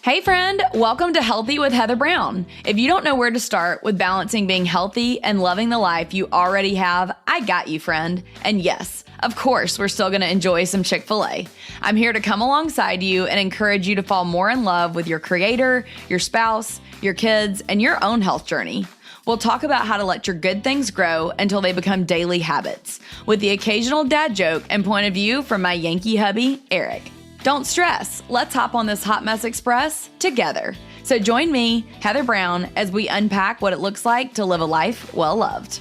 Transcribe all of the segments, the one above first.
Hey friend, welcome to Healthy with Heather Brown. If you don't know where to start with balancing being healthy and loving the life you already have, I got you, friend. And yes, of course, we're still going to enjoy some Chick-fil-A. I'm here to come alongside you and encourage you to fall more in love with your creator, your spouse, your kids, and your own health journey. We'll talk about how to let your good things grow until they become daily habits, with the occasional dad joke and point of view from my Yankee hubby, Eric. Don't stress. Let's hop on this Hot Mess Express together. So join me, Heather Brown, as we unpack what it looks like to live a life well loved.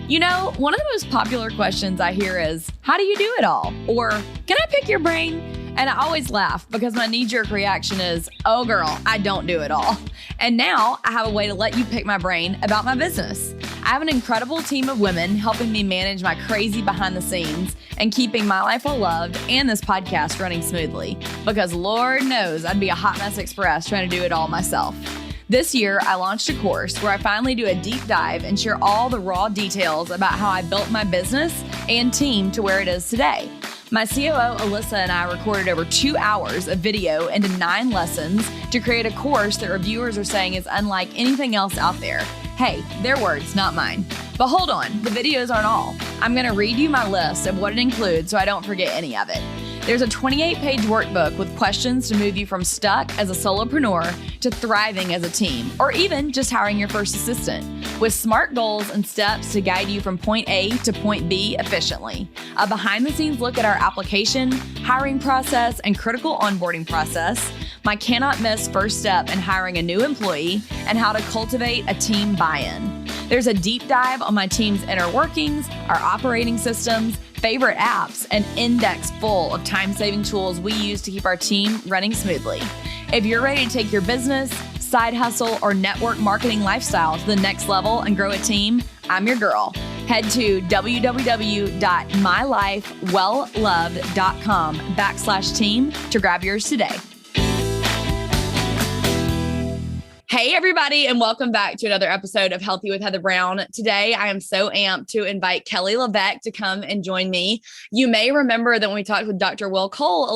You know, one of the most popular questions I hear is, how do you do it all? Or, can I pick your brain? And I always laugh because my knee-jerk reaction is, oh girl, I don't do it all. And now I have a way to let you pick my brain about my business. I have an incredible team of women helping me manage my crazy behind the scenes and keeping my life well loved and this podcast running smoothly. Because Lord knows I'd be a hot mess express trying to do it all myself. This year, I launched a course where I finally do a deep dive and share all the raw details about how I built my business and team to where it is today. My COO, Alyssa, and I recorded over 2 hours of video into 9 lessons to create a course that reviewers are saying is unlike anything else out there. Hey, their words, not mine. But hold on, the videos aren't all. I'm going to read you my list of what it includes so I don't forget any of it. There's a 28-page workbook with questions to move you from stuck as a solopreneur to thriving as a team, or even just hiring your first assistant, with smart goals and steps to guide you from point A to point B efficiently. A behind-the-scenes look at our application, hiring process, and critical onboarding process, my cannot-miss first step in hiring a new employee, and how to cultivate a team buy-in. There's a deep dive on my team's inner workings, our operating systems, favorite apps, and index full of time-saving tools we use to keep our team running smoothly. If you're ready to take your business, side hustle, or network marketing lifestyle to the next level and grow a team, I'm your girl. Head to www.mylifewellloved.com/team to grab yours today. Hey, everybody, and welcome back to another episode of Healthy with Heather Brown. Today, I am so amped to invite Kelly LeVeque to come and join me. You may remember that when we talked with Dr. Will Cole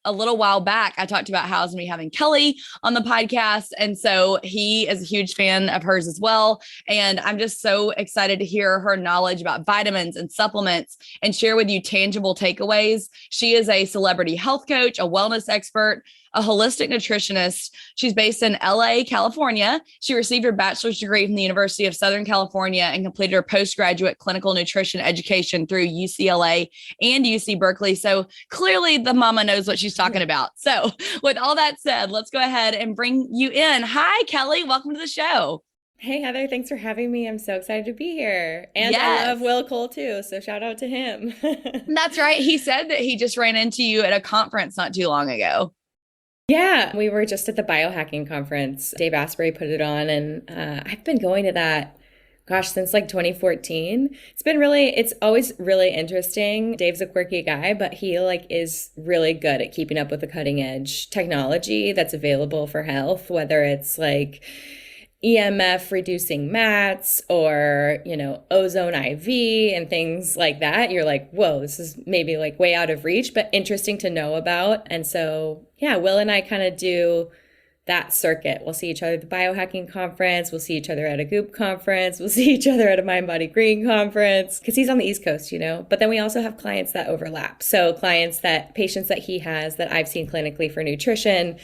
a little while back, I talked about how I was going to be having Kelly on the podcast. And so he is a huge fan of hers as well. And I'm just so excited to hear her knowledge about vitamins and supplements and share with you tangible takeaways. She is a celebrity health coach, a wellness expert, a holistic nutritionist. She's based in LA, California. She received her bachelor's degree from the University of Southern California and completed her postgraduate clinical nutrition education through UCLA and UC Berkeley. So clearly the mama knows what she's talking about. So with all that said, let's go ahead and bring you in. Hi, Kelly. Welcome to the show. Hey, Heather. Thanks for having me. I'm so excited to be here. And yes. I love Will Cole too. So shout out to him. That's right. He said that he just ran into you at a conference not too long ago. Yeah, we were just at the biohacking conference. Dave Asprey put it on, and I've been going to that, since like 2014. It's always really interesting. Dave's a quirky guy, but he is really good at keeping up with the cutting edge technology that's available for health, whether it's EMF reducing mats or, ozone IV and things like that. You're like, whoa, this is maybe way out of reach, but interesting to know about. And so, yeah, Will and I kind of do that circuit. We'll see each other at the biohacking conference. We'll see each other at a Goop conference. We'll see each other at a Mind Body Green conference because he's on the East Coast, But then we also have clients that overlap. So patients that he has that I've seen clinically for nutrition.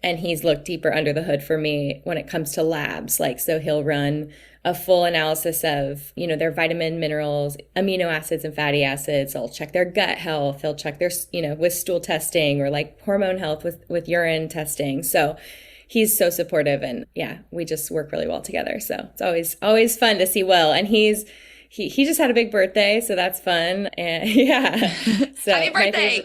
And he's looked deeper under the hood for me when it comes to labs. So he'll run a full analysis of, their vitamin, minerals, amino acids, and fatty acids. He'll check their gut health. He'll check their, with stool testing or hormone health with urine testing. So he's so supportive. And yeah, we just work really well together. So it's always fun to see Will. And he just had a big birthday, so that's fun. And yeah. So happy birthday.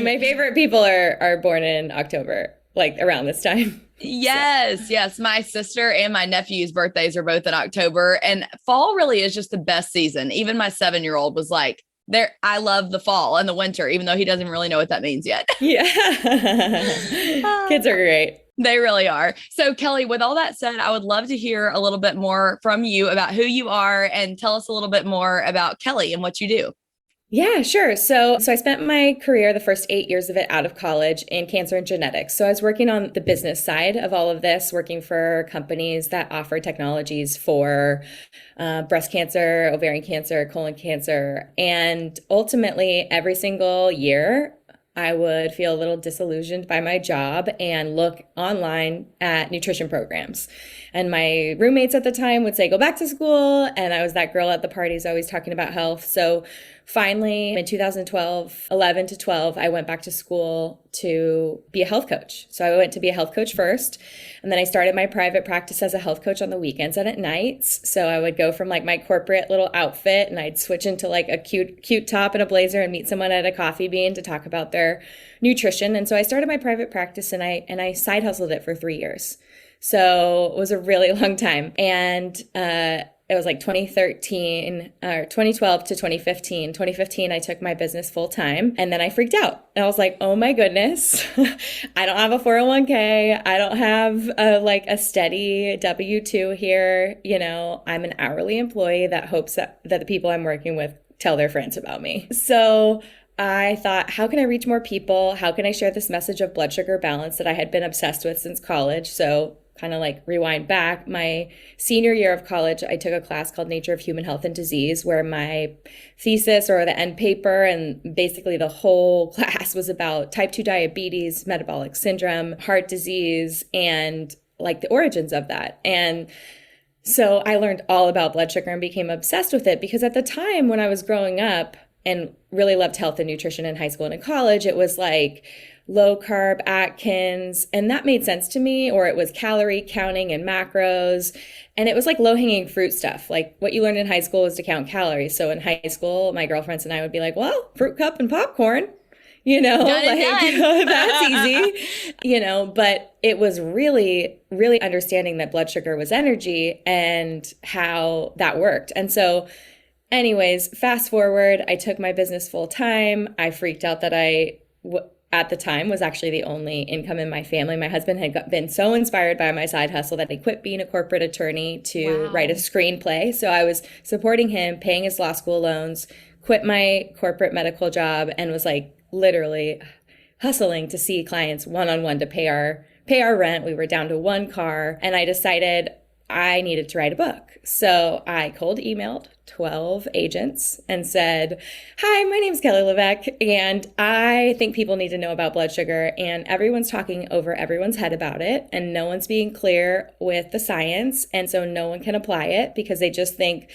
My favorite people are born in October. Around this time. Yes. My sister and my nephew's birthdays are both in October, and fall really is just the best season. Even my 7-year-old was like, I love the fall and the winter, even though he doesn't really know what that means yet. Yeah. Kids are great. They really are. So Kelly, with all that said, I would love to hear a little bit more from you about who you are and tell us a little bit more about Kelly and what you do. Yeah, sure. So I spent my career, the first 8 years of it out of college, in cancer and genetics. So I was working on the business side of all of this, working for companies that offer technologies for breast cancer, ovarian cancer, colon cancer. And ultimately, every single year, I would feel a little disillusioned by my job and look online at nutrition programs. And my roommates at the time would say, go back to school. And I was that girl at the parties always talking about health. So finally, in 2012, 11 to 12, I went back to school to be a health coach. So I went to be a health coach first. And then I started my private practice as a health coach on the weekends and at nights. So I would go from like my corporate little outfit and I'd switch into like a cute top and a blazer and meet someone at a coffee bean to talk about their nutrition. And so I started my private practice and I side hustled it for 3 years. So it was a really long time. And it was like 2013 or 2012 to 2015. 2015, I took my business full time and then I freaked out. And I was like, oh my goodness, I don't have a 401k. I don't have a steady W-2 here. You know, I'm an hourly employee that hopes that the people I'm working with tell their friends about me. So I thought, how can I reach more people? How can I share this message of blood sugar balance that I had been obsessed with since college? So kind of like rewind back, my senior year of college, I took a class called Nature of Human Health and Disease, where my thesis or the end paper and basically the whole class was about type 2 diabetes, metabolic syndrome, heart disease, and like the origins of that. And so I learned all about blood sugar and became obsessed with it because at the time when I was growing up and really loved health and nutrition in high school and in college, it was like low carb Atkins, and that made sense to me, or it was calorie counting and macros, and it was like low hanging fruit stuff. Like what you learned in high school was to count calories. So in high school, my girlfriends and I would be like, well, fruit cup and popcorn, you know, like that's easy, you know, but it was really, really understanding that blood sugar was energy and how that worked. And so anyways, fast forward, I took my business full time. I freaked out that at the time was actually the only income in my family. My husband had been so inspired by my side hustle that he quit being a corporate attorney to write a screenplay. So I was supporting him, paying his law school loans, quit my corporate medical job, and was like literally hustling to see clients one-on-one to pay our rent. We were down to one car, and I decided I needed to write a book. So I cold emailed 12 agents and said, hi, my name's Kelly LeVeque, and I think people need to know about blood sugar, and everyone's talking over everyone's head about it, and no one's being clear with the science, and so no one can apply it because they just think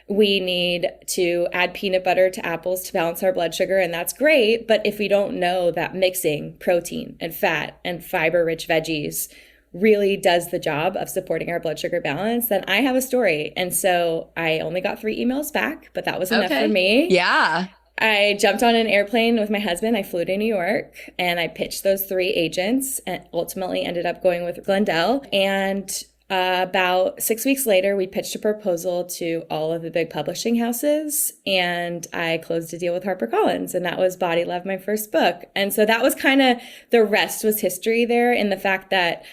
we need to add peanut butter to apples to balance our blood sugar, and that's great, but if we don't know that mixing protein and fat and fiber-rich veggies really does the job of supporting our blood sugar balance, then I have a story. And so I only got 3 emails back, but that was enough for me. Yeah. I jumped on an airplane with my husband. I flew to New York and I pitched those 3 agents and ultimately ended up going with Glendale. And about 6 weeks later, we pitched a proposal to all of the big publishing houses, and I closed a deal with HarperCollins, and that was Body Love, my first book. And so that was kind of, the rest was history there, in the fact that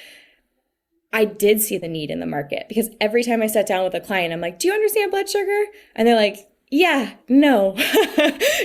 I did see the need in the market, because every time I sat down with a client, I'm like, do you understand blood sugar? And they're like, yeah, no,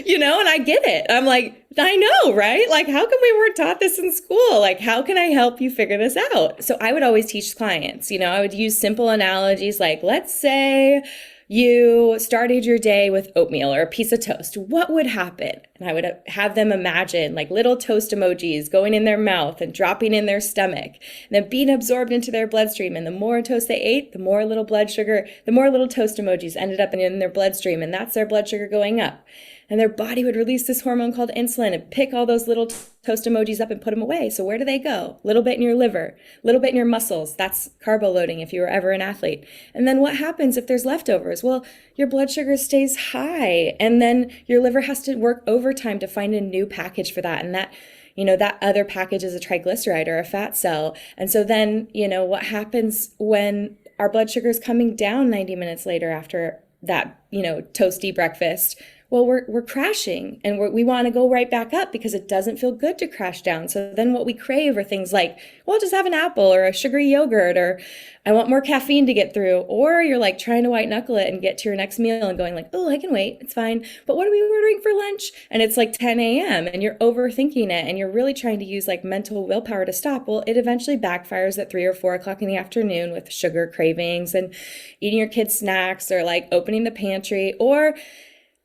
you know, and I get it. I'm like, I know, right? Like, how come we weren't taught this in school? Like, how can I help you figure this out? So I would always teach clients, you know, I would use simple analogies like, let's say you started your day with oatmeal or a piece of toast. What would happen? And I would have them imagine like little toast emojis going in their mouth and dropping in their stomach and then being absorbed into their bloodstream. And the more toast they ate, the more little toast emojis ended up in their bloodstream. And that's their blood sugar going up. And their body would release this hormone called insulin and pick all those little toast emojis up and put them away. So where do they go? A little bit in your liver, a little bit in your muscles. That's carbo loading if you were ever an athlete. And then what happens if there's leftovers? Well, your blood sugar stays high, and then your liver has to work overtime to find a new package for that. And that, you know, that other package is a triglyceride or a fat cell. And so then, you know, what happens when our blood sugar is coming down 90 minutes later after that, you know, toasty breakfast? well, we're crashing and we want to go right back up because it doesn't feel good to crash down. So then what we crave are things like, well, just have an apple or a sugary yogurt, or I want more caffeine to get through. Or you're like trying to white knuckle it and get to your next meal and going like, oh, I can wait. It's fine. But what are we ordering for lunch? And it's like 10 a.m. and you're overthinking it and you're really trying to use like mental willpower to stop. Well, it eventually backfires at 3 or 4 o'clock in the afternoon with sugar cravings and eating your kids' snacks or like opening the pantry, or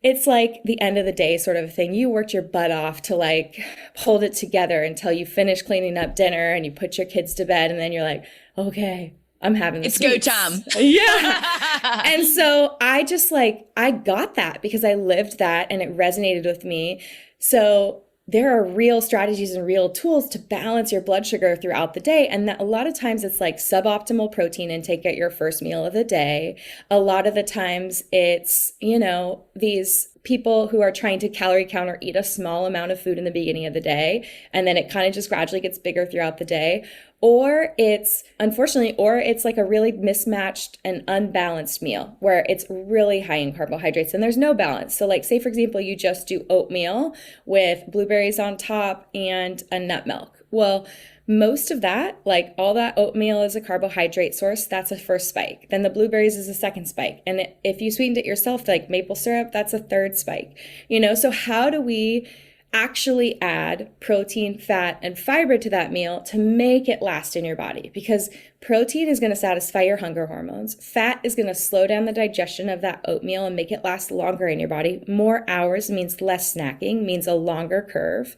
it's like the end of the day sort of a thing. You worked your butt off to like hold it together until you finish cleaning up dinner and you put your kids to bed. And then you're like, okay, I'm having it's sweets. go time. Yeah. And so I just like, I got that because I lived that and it resonated with me. So there are real strategies and real tools to balance your blood sugar throughout the day. And that a lot of times it's like suboptimal protein intake at your first meal of the day. A lot of the times it's, these people who are trying to calorie count or eat a small amount of food in the beginning of the day. And then it kind of just gradually gets bigger throughout the day. Or it's like a really mismatched and unbalanced meal where it's really high in carbohydrates and there's no balance. So like, say, for example, you just do oatmeal with blueberries on top and a nut milk. Well, most of that, like all that oatmeal is a carbohydrate source. That's a first spike. Then the blueberries is a second spike. And if you sweetened it yourself, like maple syrup, that's a third spike. So how do we actually add protein, fat, and fiber to that meal to make it last in your body? Because protein is going to satisfy your hunger hormones. Fat is going to slow down the digestion of that oatmeal and make it last longer in your body. More hours means less snacking, means a longer curve.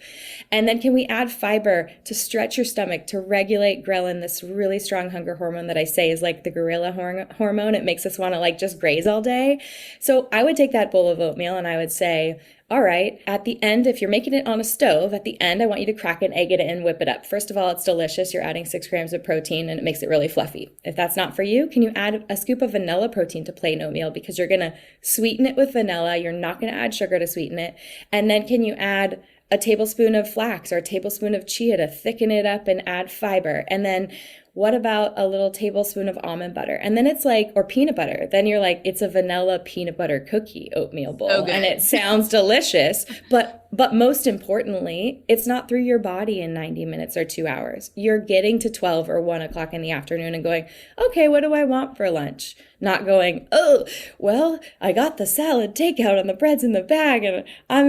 And then can we add fiber to stretch your stomach, to regulate ghrelin, this really strong hunger hormone that I say is like the gorilla hormone. It makes us want to like just graze all day. So I would take that bowl of oatmeal and I would say, all right, at the end, if you're making it on a stove, at the end, I want you to crack an egg in it and whip it up. First of all, it's delicious. You're adding 6 grams of protein and it makes it really fluffy. If that's not for you, can you add a scoop of vanilla protein to plain oatmeal? Because you're going to sweeten it with vanilla. You're not going to add sugar to sweeten it. And then can you add a tablespoon of flax or a tablespoon of chia to thicken it up and add fiber? And then what about a little tablespoon of almond butter? And then it's like, or peanut butter. Then you're like, it's a vanilla peanut butter cookie oatmeal bowl. Oh, and it sounds delicious. But most importantly, it's not through your body in 90 minutes or 2 hours. You're getting to 12 or 1 o'clock in the afternoon and going, okay, what do I want for lunch? Not going, oh, well, I got the salad takeout and the bread's in the bag and I'm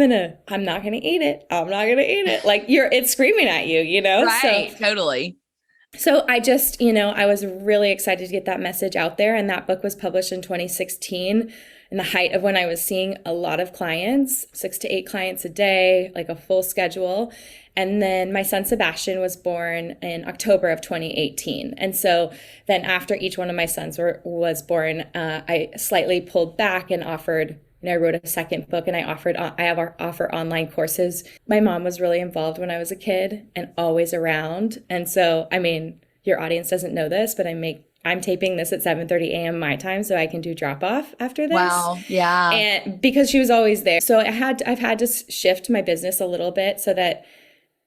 not going to eat it. I'm not going to eat it. Like it's screaming at you, Right, so, totally. So I just, I was really excited to get that message out there. And that book was published in 2016 in the height of when I was seeing a lot of clients, 6 to 8 clients a day, like a full schedule. And then my son Sebastian was born in October of 2018. And so then after each one of my sons was born, I slightly pulled back and offered. And I wrote a second book and I offer online courses. My mom was really involved when I was a kid and always around. And so, your audience doesn't know this, but I'm taping this at 7:30 a.m. my time so I can do drop off after this. Wow. Yeah. And because she was always there. So I've had to shift my business a little bit so that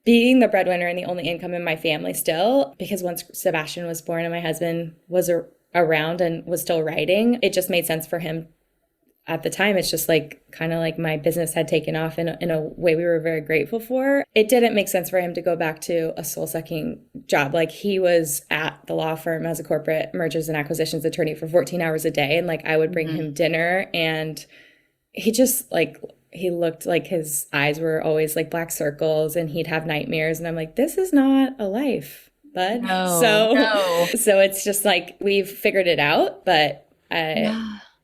being the breadwinner and the only income in my family still, because once Sebastian was born and my husband was around and was still writing, it just made sense for him. At the time, it's just like kind of like my business had taken off in a way we were very grateful for. It didn't make sense for him to go back to a soul-sucking job. Like he was at the law firm as a corporate mergers and acquisitions attorney for 14 hours a day. And like I would bring him dinner and he just like, he looked like his eyes were always like black circles and he'd have nightmares. And I'm like, this is not a life, bud. No. So it's just like we've figured it out, but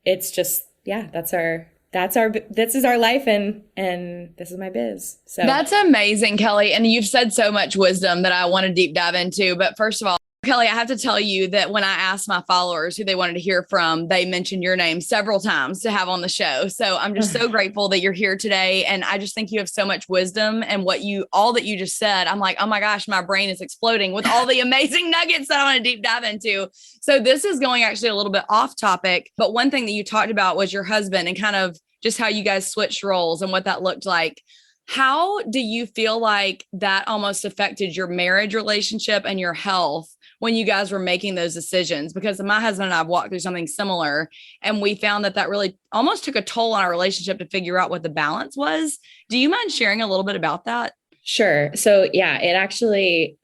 it's just, this is our life and this is my biz. So that's amazing, Kelly. And you've said so much wisdom that I want to deep dive into. But first of all, Kelly, I have to tell you that when I asked my followers who they wanted to hear from, they mentioned your name several times to have on the show. So I'm just so grateful that you're here today. And I just think you have so much wisdom and all that you just said. I'm like, oh my gosh, my brain is exploding with all the amazing nuggets that I want to deep dive into. So this is going actually a little bit off topic. But one thing that you talked about was your husband and kind of just how you guys switched roles and what that looked like. How do you feel like that almost affected your marriage relationship and your health when you guys were making those decisions? Because my husband and I have walked through something similar, and we found that really almost took a toll on our relationship to figure out what the balance was. Do you mind sharing a little bit about that? Sure. So yeah, it actually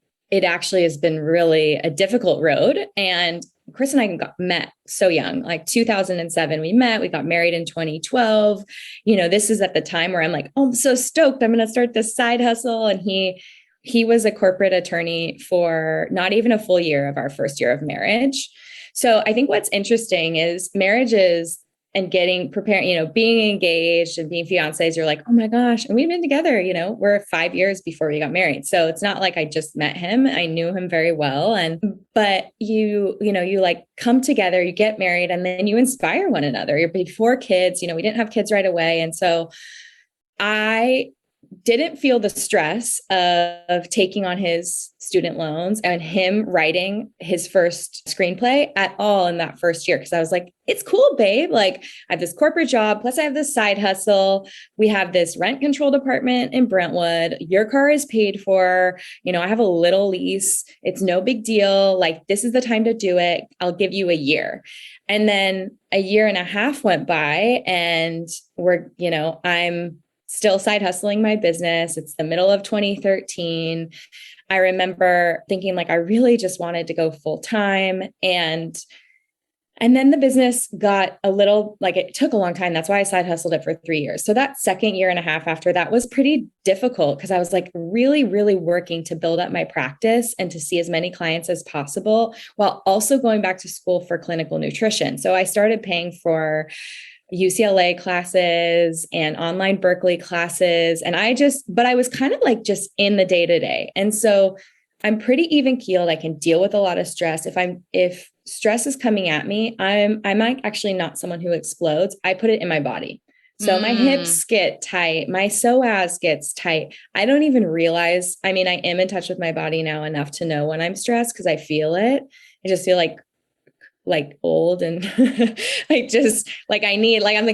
has been really a difficult road. And Chris and I met so young, like 2007, we met, we got married in 2012. This is at the time where I'm like, oh, I'm so stoked. I'm going to start this side hustle. And he was a corporate attorney for not even a full year of our first year of marriage. So I think what's interesting is marriages and getting prepared, being engaged and being fiancés, you're like, oh my gosh. And we've been together, we're 5 years before we got married. So it's not like I just met him. I knew him very well. But you like come together, you get married, and then you inspire one another. You're before kids, we didn't have kids right away. And so I didn't feel the stress of taking on his student loans and him writing his first screenplay at all in that first year. Cause I was like, it's cool, babe. Like I have this corporate job, plus I have this side hustle. We have this rent controlled apartment in Brentwood. Your car is paid for, I have a little lease. It's no big deal. Like this is the time to do it. I'll give you a year. And then a year and a half went by and I'm still side hustling my business. It's the middle of 2013. I remember thinking like, I really just wanted to go full time. And then the business got a little, like it took a long time. That's why I side hustled it for 3 years. So that second year and a half after that was pretty difficult because I was like really, really working to build up my practice and to see as many clients as possible while also going back to school for clinical nutrition. So I started paying for UCLA classes and online Berkeley classes. And but I was kind of like just in the day to day. And so I'm pretty even keeled. I can deal with a lot of stress. If stress is coming at me, I'm actually not someone who explodes. I put it in my body. So my hips get tight. My psoas gets tight. I don't even realize, I am in touch with my body now enough to know when I'm stressed because I feel it. I just feel like old and I'm like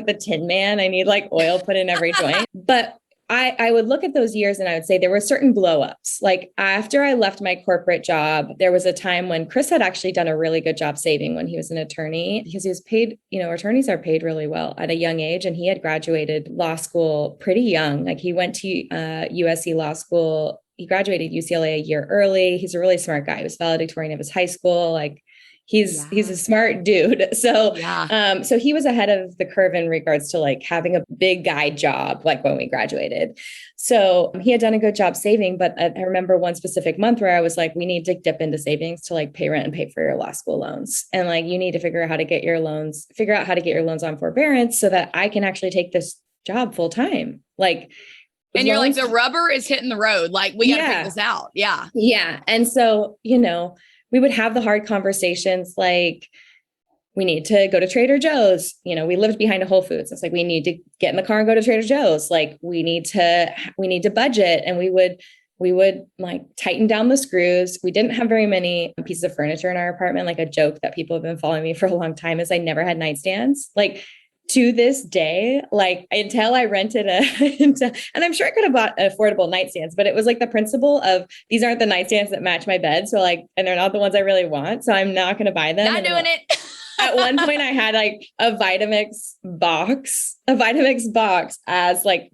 the Tin Man. I need like oil put in every joint. But I would look at those years and I would say there were certain blow ups. Like after I left my corporate job, there was a time when Chris had actually done a really good job saving when he was an attorney because he was paid, attorneys are paid really well at a young age. And he had graduated law school pretty young. Like he went to USC Law School. He graduated UCLA a year early. He's a really smart guy. He was valedictorian of his high school. Like he's a smart dude. So, so he was ahead of the curve in regards to like having a big guy job, like when we graduated. So he had done a good job saving, but I remember one specific month where I was like, we need to dip into savings to like pay rent and pay for your law school loans. And like, you need to figure out how to get your loans on forbearance so that I can actually take this job full time. Like, and you're like, the rubber is hitting the road. Like we got to figure this out. Yeah. Yeah. And so, we would have the hard conversations like, we need to go to Trader Joe's. We lived behind a Whole Foods. It's like, we need to get in the car and go to Trader Joe's. Like we need to budget. And we would like tighten down the screws. We didn't have very many pieces of furniture in our apartment. Like a joke that people have been following me for a long time is I never had nightstands. Like to this day, like until I rented and I'm sure I could have bought affordable nightstands, but it was like the principle of these aren't the nightstands that match my bed. So like, and they're not the ones I really want. So I'm not going to buy them. Not doing it. At one point I had like a Vitamix box as like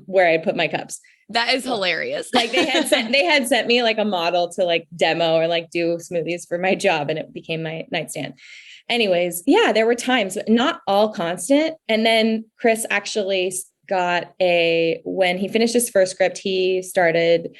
where I put my cups. That is hilarious. Like they had sent me like a model to like demo or like do smoothies for my job. And it became my nightstand. Anyways, yeah, there were times, but not all constant. And then Chris actually when he finished his first script, he started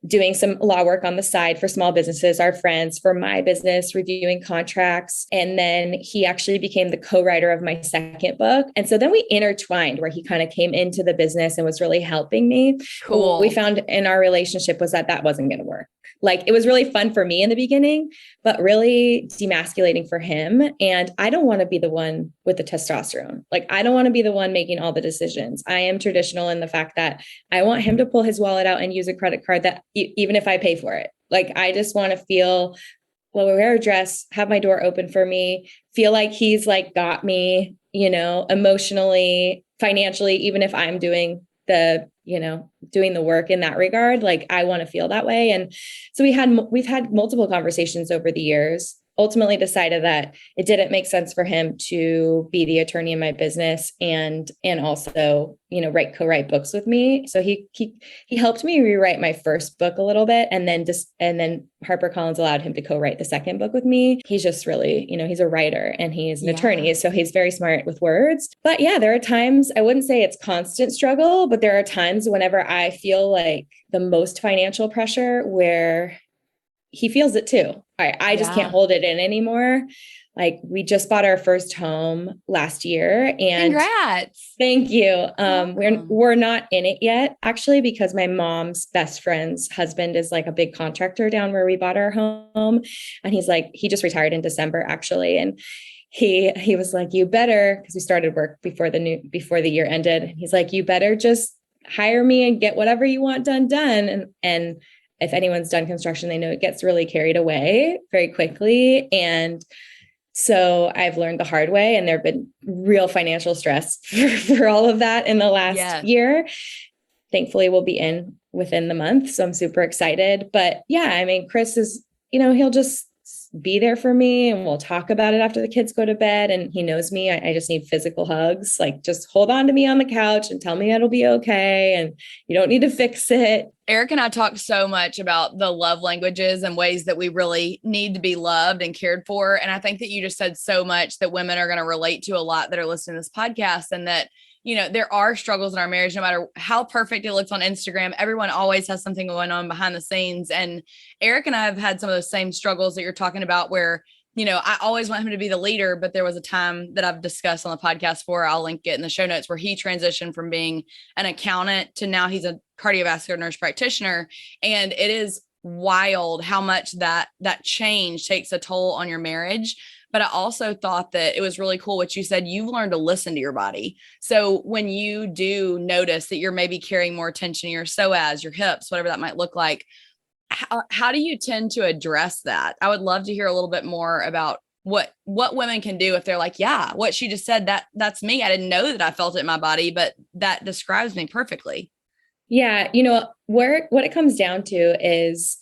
doing some law work on the side for small businesses, our friends, for my business, reviewing contracts. And then he actually became the co-writer of my second book. And so then we intertwined where he kind of came into the business and was really helping me. Cool. What we found in our relationship was that wasn't going to work. Like it was really fun for me in the beginning, but really demasculating for him. And I don't want to be the one with the testosterone. Like I don't want to be the one making all the decisions. I am traditional in the fact that I want him to pull his wallet out and use a credit card that even if I pay for it, like I just want to feel, wear a dress, have my door open for me, feel like he's like got me, emotionally, financially, even if I'm doing doing the work in that regard. Like I want to feel that way. And so we've had multiple conversations over the years, ultimately decided that it didn't make sense for him to be the attorney in my business and also, co-write books with me. So he helped me rewrite my first book a little bit. And then HarperCollins allowed him to co-write the second book with me. He's just really, he's a writer and he's an attorney. So he's very smart with words. But yeah, there are times, I wouldn't say it's constant struggle, but there are times whenever I feel like the most financial pressure where he feels it too. I just can't hold it in anymore. Like we just bought our first home last year and congrats. Thank you. We're not in it yet actually, because my mom's best friend's husband is like a big contractor down where we bought our home. And he just retired in December actually. And he was like, you better, because we started work before the year ended. He's like, you better just hire me and get whatever you want done. And if anyone's done construction, they know it gets really carried away very quickly. And so I've learned the hard way, and there've been real financial stress for all of that in the last year. Thankfully, we'll be in within the month. So I'm super excited. But yeah, I mean, Chris is, he'll just be there for me and we'll talk about it after the kids go to bed. And he knows me. I just need physical hugs. Like just hold on to me on the couch and tell me it'll be okay. And you don't need to fix it. Eric and I talk so much about the love languages and ways that we really need to be loved and cared for. And I think that you just said so much that women are going to relate to a lot that are listening to this podcast, and that there are struggles in our marriage, no matter how perfect it looks on Instagram. Everyone always has something going on behind the scenes. And Eric and I have had some of those same struggles that you're talking about where, I always want him to be the leader, but there was a time that I've discussed on the podcast I'll link it in the show notes, where he transitioned from being an accountant to now he's a cardiovascular nurse practitioner. And it is wild how much that change takes a toll on your marriage. But I also thought that it was really cool what you said. You've learned to listen to your body. So when you do notice that you're maybe carrying more tension in your psoas, your hips, whatever that might look like, how do you tend to address that? I would love to hear a little bit more about what women can do if they're like, yeah, what she just said, that's me. I didn't know that I felt it in my body, but that describes me perfectly. Yeah. What it comes down to is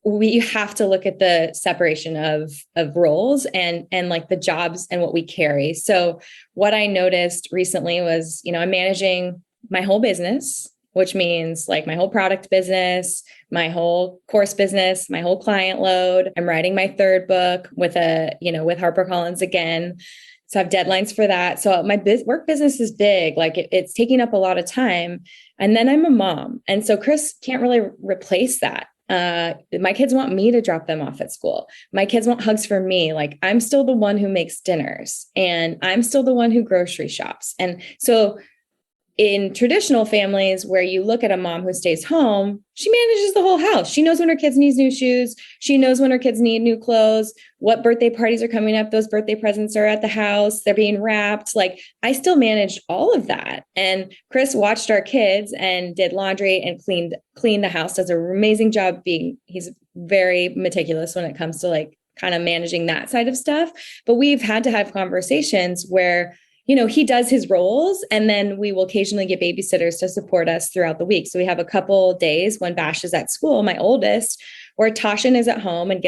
we have to look at the separation of roles and like the jobs and what we carry. So what I noticed recently was, I'm managing my whole business, which means like my whole product business, my whole course business, my whole client load. I'm writing my third book with HarperCollins again. So I have deadlines for that. So my work business is big, like it's taking up a lot of time. And then I'm a mom. And so Chris can't really replace that. My kids want me to drop them off at school. My kids want hugs from me. Like I'm still the one who makes dinners and I'm still the one who grocery shops. And so in traditional families where you look at a mom who stays home, she manages the whole house. She knows when her kids need new shoes. She knows when her kids need new clothes, what birthday parties are coming up. Those birthday presents are at the house. They're being wrapped. Like I still managed all of that. And Chris watched our kids and did laundry and cleaned the house, does an amazing job he's very meticulous when it comes to like kind of managing that side of stuff. But we've had to have conversations where he does his roles, and then we will occasionally get babysitters to support us throughout the week. So we have a couple days when Bash is at school, my oldest, where Tashin is at home and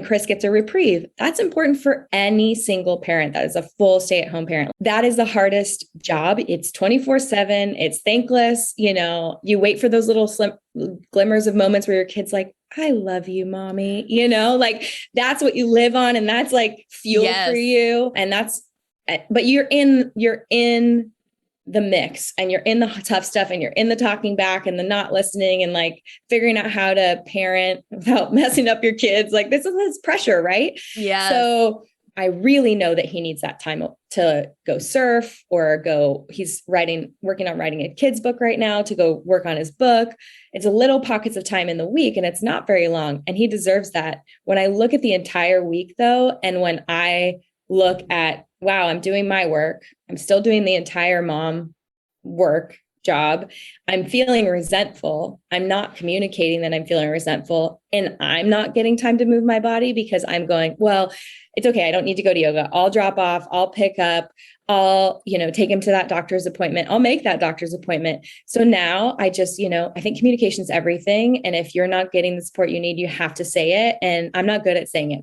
Chris gets a reprieve. That's important for any single parent that is a full stay-at-home parent. That is the hardest job. It's 24/7. It's thankless. You wait for those little glimmers of moments where your kid's like, I love you, mommy. Like that's what you live on, and that's like fuel for you. And but you're in the mix, and you're in the tough stuff, and you're in the talking back and the not listening and like figuring out how to parent without messing up your kids. Like this is pressure, right? Yeah. So I really know that he needs that time to go surf or he's working on writing a kid's book right now, to go work on his book. It's a little pockets of time in the week, and it's not very long, and he deserves that. When I look at the entire week though, and when I look at, wow, I'm doing my work, I'm still doing the entire mom work job. I'm feeling resentful. I'm not communicating that I'm feeling resentful, and I'm not getting time to move my body because I'm going, well, it's okay. I don't need to go to yoga. I'll drop off. I'll pick up. I'll, take him to that doctor's appointment. I'll make that doctor's appointment. So now I just, I think communication is everything. And if you're not getting the support you need, you have to say it. And I'm not good at saying it.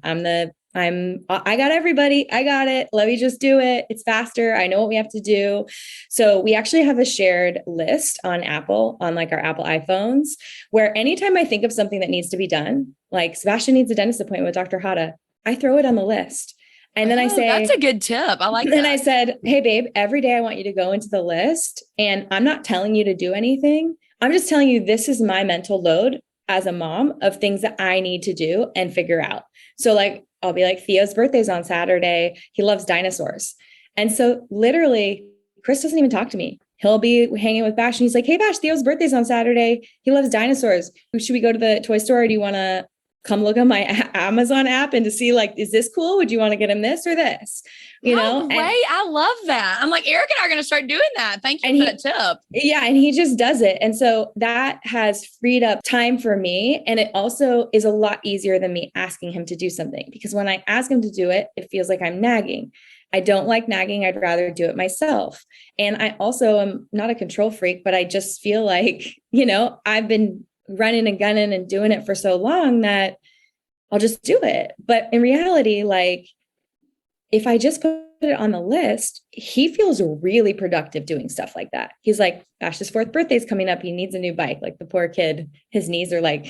I got everybody. I got it. Let me just do it. It's faster. I know what we have to do. So we actually have a shared list on Apple, on like our Apple iPhones, where anytime I think of something that needs to be done, like Sebastian needs a dentist appointment with Dr. Hata, I throw it on the list. And then I say, that's a good tip. I like that. And I said, hey, babe, every day I want you to go into the list, and I'm not telling you to do anything. I'm just telling you, this is my mental load as a mom of things that I need to do and figure out. So like, I'll be like, Theo's birthday's on Saturday. He loves dinosaurs. And so literally Chris doesn't even talk to me. He'll be hanging with Bash and he's like, hey Bash, Theo's birthday's on Saturday. He loves dinosaurs. Should we go to the toy store, or do you want to come look at my Amazon app and to see like, is this cool? Would you want to get him this or this? Great. I love that. I'm like, Eric and I are going to start doing that. Thank you for that tip. Yeah. And he just does it. And so that has freed up time for me. And it also is a lot easier than me asking him to do something, because when I ask him to do it, it feels like I'm nagging. I don't like nagging. I'd rather do it myself. And I also am not a control freak, but I just feel like, I've been running and gunning and doing it for so long that I'll just do it. But in reality, like if I just put it on the list, he feels really productive doing stuff like that. He's like, Bash's 4th birthday is coming up. He needs a new bike. Like the poor kid, his knees are like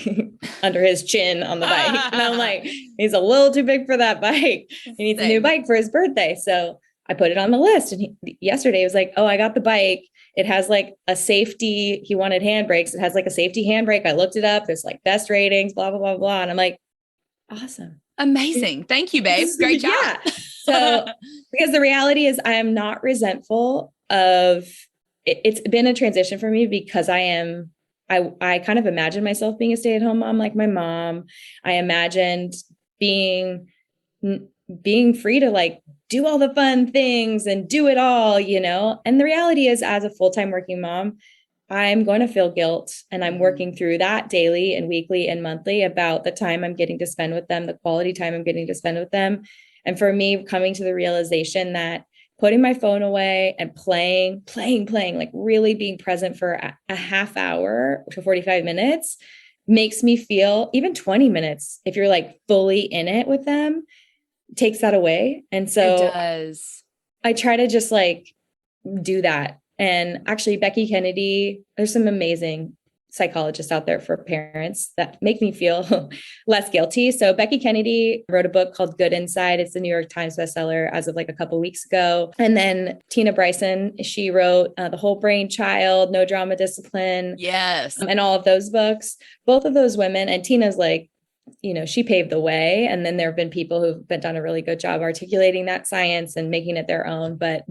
under his chin on the bike. And I'm like, he's a little too big for that bike. He needs a new bike for his birthday. So I put it on the list. And yesterday he was like, oh, I got the bike. It has like a safety. He wanted handbrakes. It has like a safety handbrake. I looked it up. There's like best ratings, blah, blah, blah, blah. And I'm like, awesome. Amazing. Thank you, babe. Great job. Yeah. So, because the reality is I am not resentful of it. It's been a transition for me because I kind of imagined myself being a stay-at-home mom like my mom. I imagined being free to like do all the fun things and do it all, and the reality is as a full-time working mom, I'm going to feel guilt, and I'm working through that daily and weekly and monthly about the time I'm getting to spend with them, the quality time I'm getting to spend with them. And for me, coming to the realization that putting my phone away and playing, like really being present for a half hour to 45 minutes makes me feel, even 20 minutes, if you're like fully in it with them, takes that away. And so it does. I try to just like do that. And actually, Becky Kennedy, there's some amazing psychologists out there for parents that make me feel less guilty. So Becky Kennedy wrote a book called Good Inside. It's the New York Times bestseller as of like a couple of weeks ago. And then Tina Bryson, she wrote The Whole Brain Child, No Drama Discipline. Yes. And all of those books. Both of those women, and Tina's like, she paved the way. And then there have been people who've done a really good job articulating that science and making it their own. But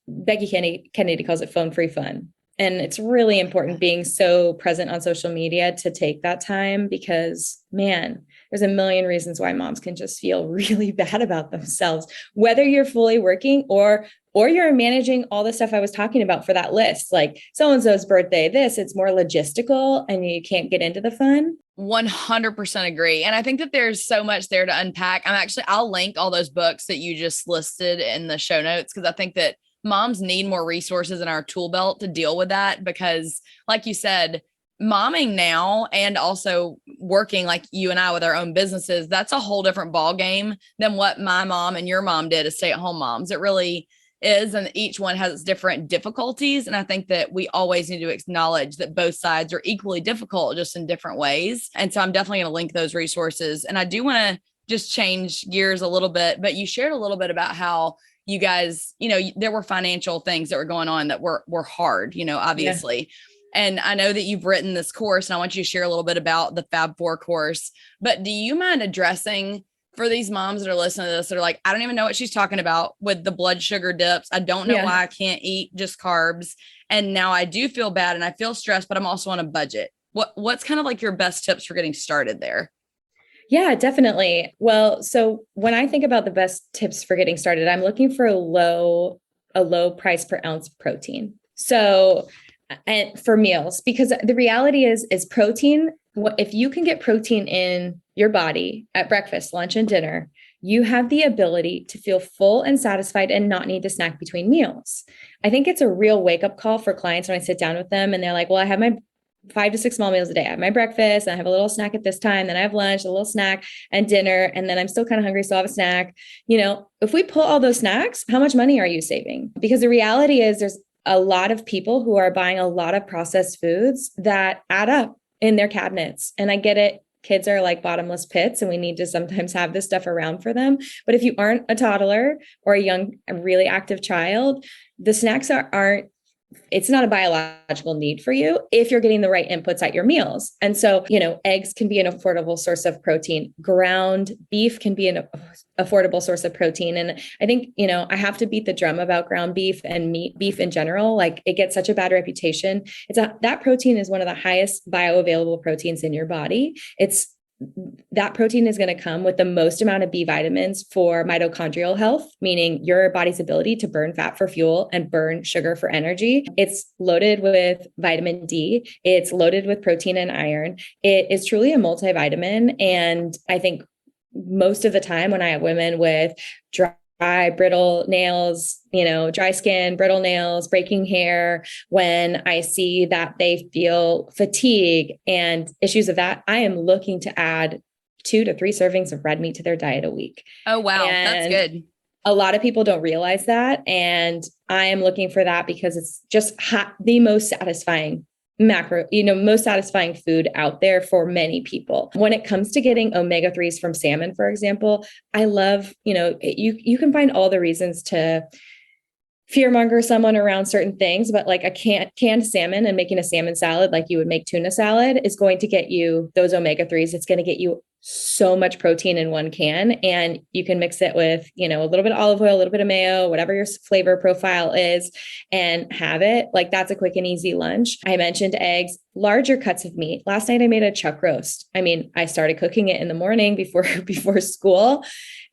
Becky Kennedy calls it phone-free fun. And it's really important being so present on social media to take that time, because man, there's a million reasons why moms can just feel really bad about themselves, whether you're fully working or you're managing all the stuff I was talking about for that list, like so-and-so's birthday, it's more logistical and you can't get into the fun. 100% agree. And I think that there's so much there to unpack. I'll link all those books that you just listed in the show notes, because I think that moms need more resources in our tool belt to deal with that, because like you said, momming now and also working like you and I with our own businesses, that's a whole different ball game than what my mom and your mom did as stay-at-home moms. It really is. And each one has different difficulties. And I think that we always need to acknowledge that both sides are equally difficult, just in different ways. And so I'm definitely going to link those resources. And I do want to just change gears a little bit, but you shared a little bit about how you guys, there were financial things that were going on that were hard, obviously. Yeah. And I know that you've written this course, and I want you to share a little bit about the Fab4 course, but do you mind addressing for these moms that are listening to this, that are like, I don't even know what she's talking about with the blood sugar dips. I don't know why I can't eat just carbs. And now I do feel bad and I feel stressed, but I'm also on a budget. What's kind of like your best tips for getting started there? Yeah, definitely. Well, so when I think about the best tips for getting started, I'm looking for a low price per ounce protein. So and for meals, because the reality is protein. If you can get protein in your body at breakfast, lunch, and dinner, you have the ability to feel full and satisfied and not need to snack between meals. I think it's a real wake up call for clients when I sit down with them and they're like, well, I have my 5 to 6 small meals a day. I have my breakfast, and I have a little snack at this time. Then I have lunch, a little snack, and dinner. And then I'm still kind of hungry, so I have a snack. If we pull all those snacks, how much money are you saving? Because the reality is there's a lot of people who are buying a lot of processed foods that add up in their cabinets. And I get it. Kids are like bottomless pits, and we need to sometimes have this stuff around for them. But if you aren't a toddler or a really active child, the snacks aren't it's not a biological need for you if you're getting the right inputs at your meals. And so, eggs can be an affordable source of protein. Ground beef can be an affordable source of protein. And I think, I have to beat the drum about ground beef and beef in general. Like, it gets such a bad reputation. That protein is one of the highest bioavailable proteins in your body. That protein is going to come with the most amount of B vitamins for mitochondrial health, meaning your body's ability to burn fat for fuel and burn sugar for energy. It's loaded with vitamin D. It's loaded with protein and iron. It is truly a multivitamin. And I think most of the time when I have women with dry, brittle nails, dry skin, brittle nails, breaking hair, when I see that they feel fatigue and issues of that, I am looking to add 2 to 3 servings of red meat to their diet a week. Oh, wow. That's good. A lot of people don't realize that. And I am looking for that because it's just the most satisfying most satisfying food out there for many people. When it comes to getting omega-3s from salmon, for example, I love, you can find all the reasons to fearmonger someone around certain things, but like a canned salmon and making a salmon salad like you would make tuna salad is going to get you those omega-3s. It's going to get you so much protein in one can, and you can mix it with, a little bit of olive oil, a little bit of mayo, whatever your flavor profile is, and have it. Like, that's a quick and easy lunch. I mentioned eggs, larger cuts of meat. Last night I made a chuck roast. I started cooking it in the morning before school.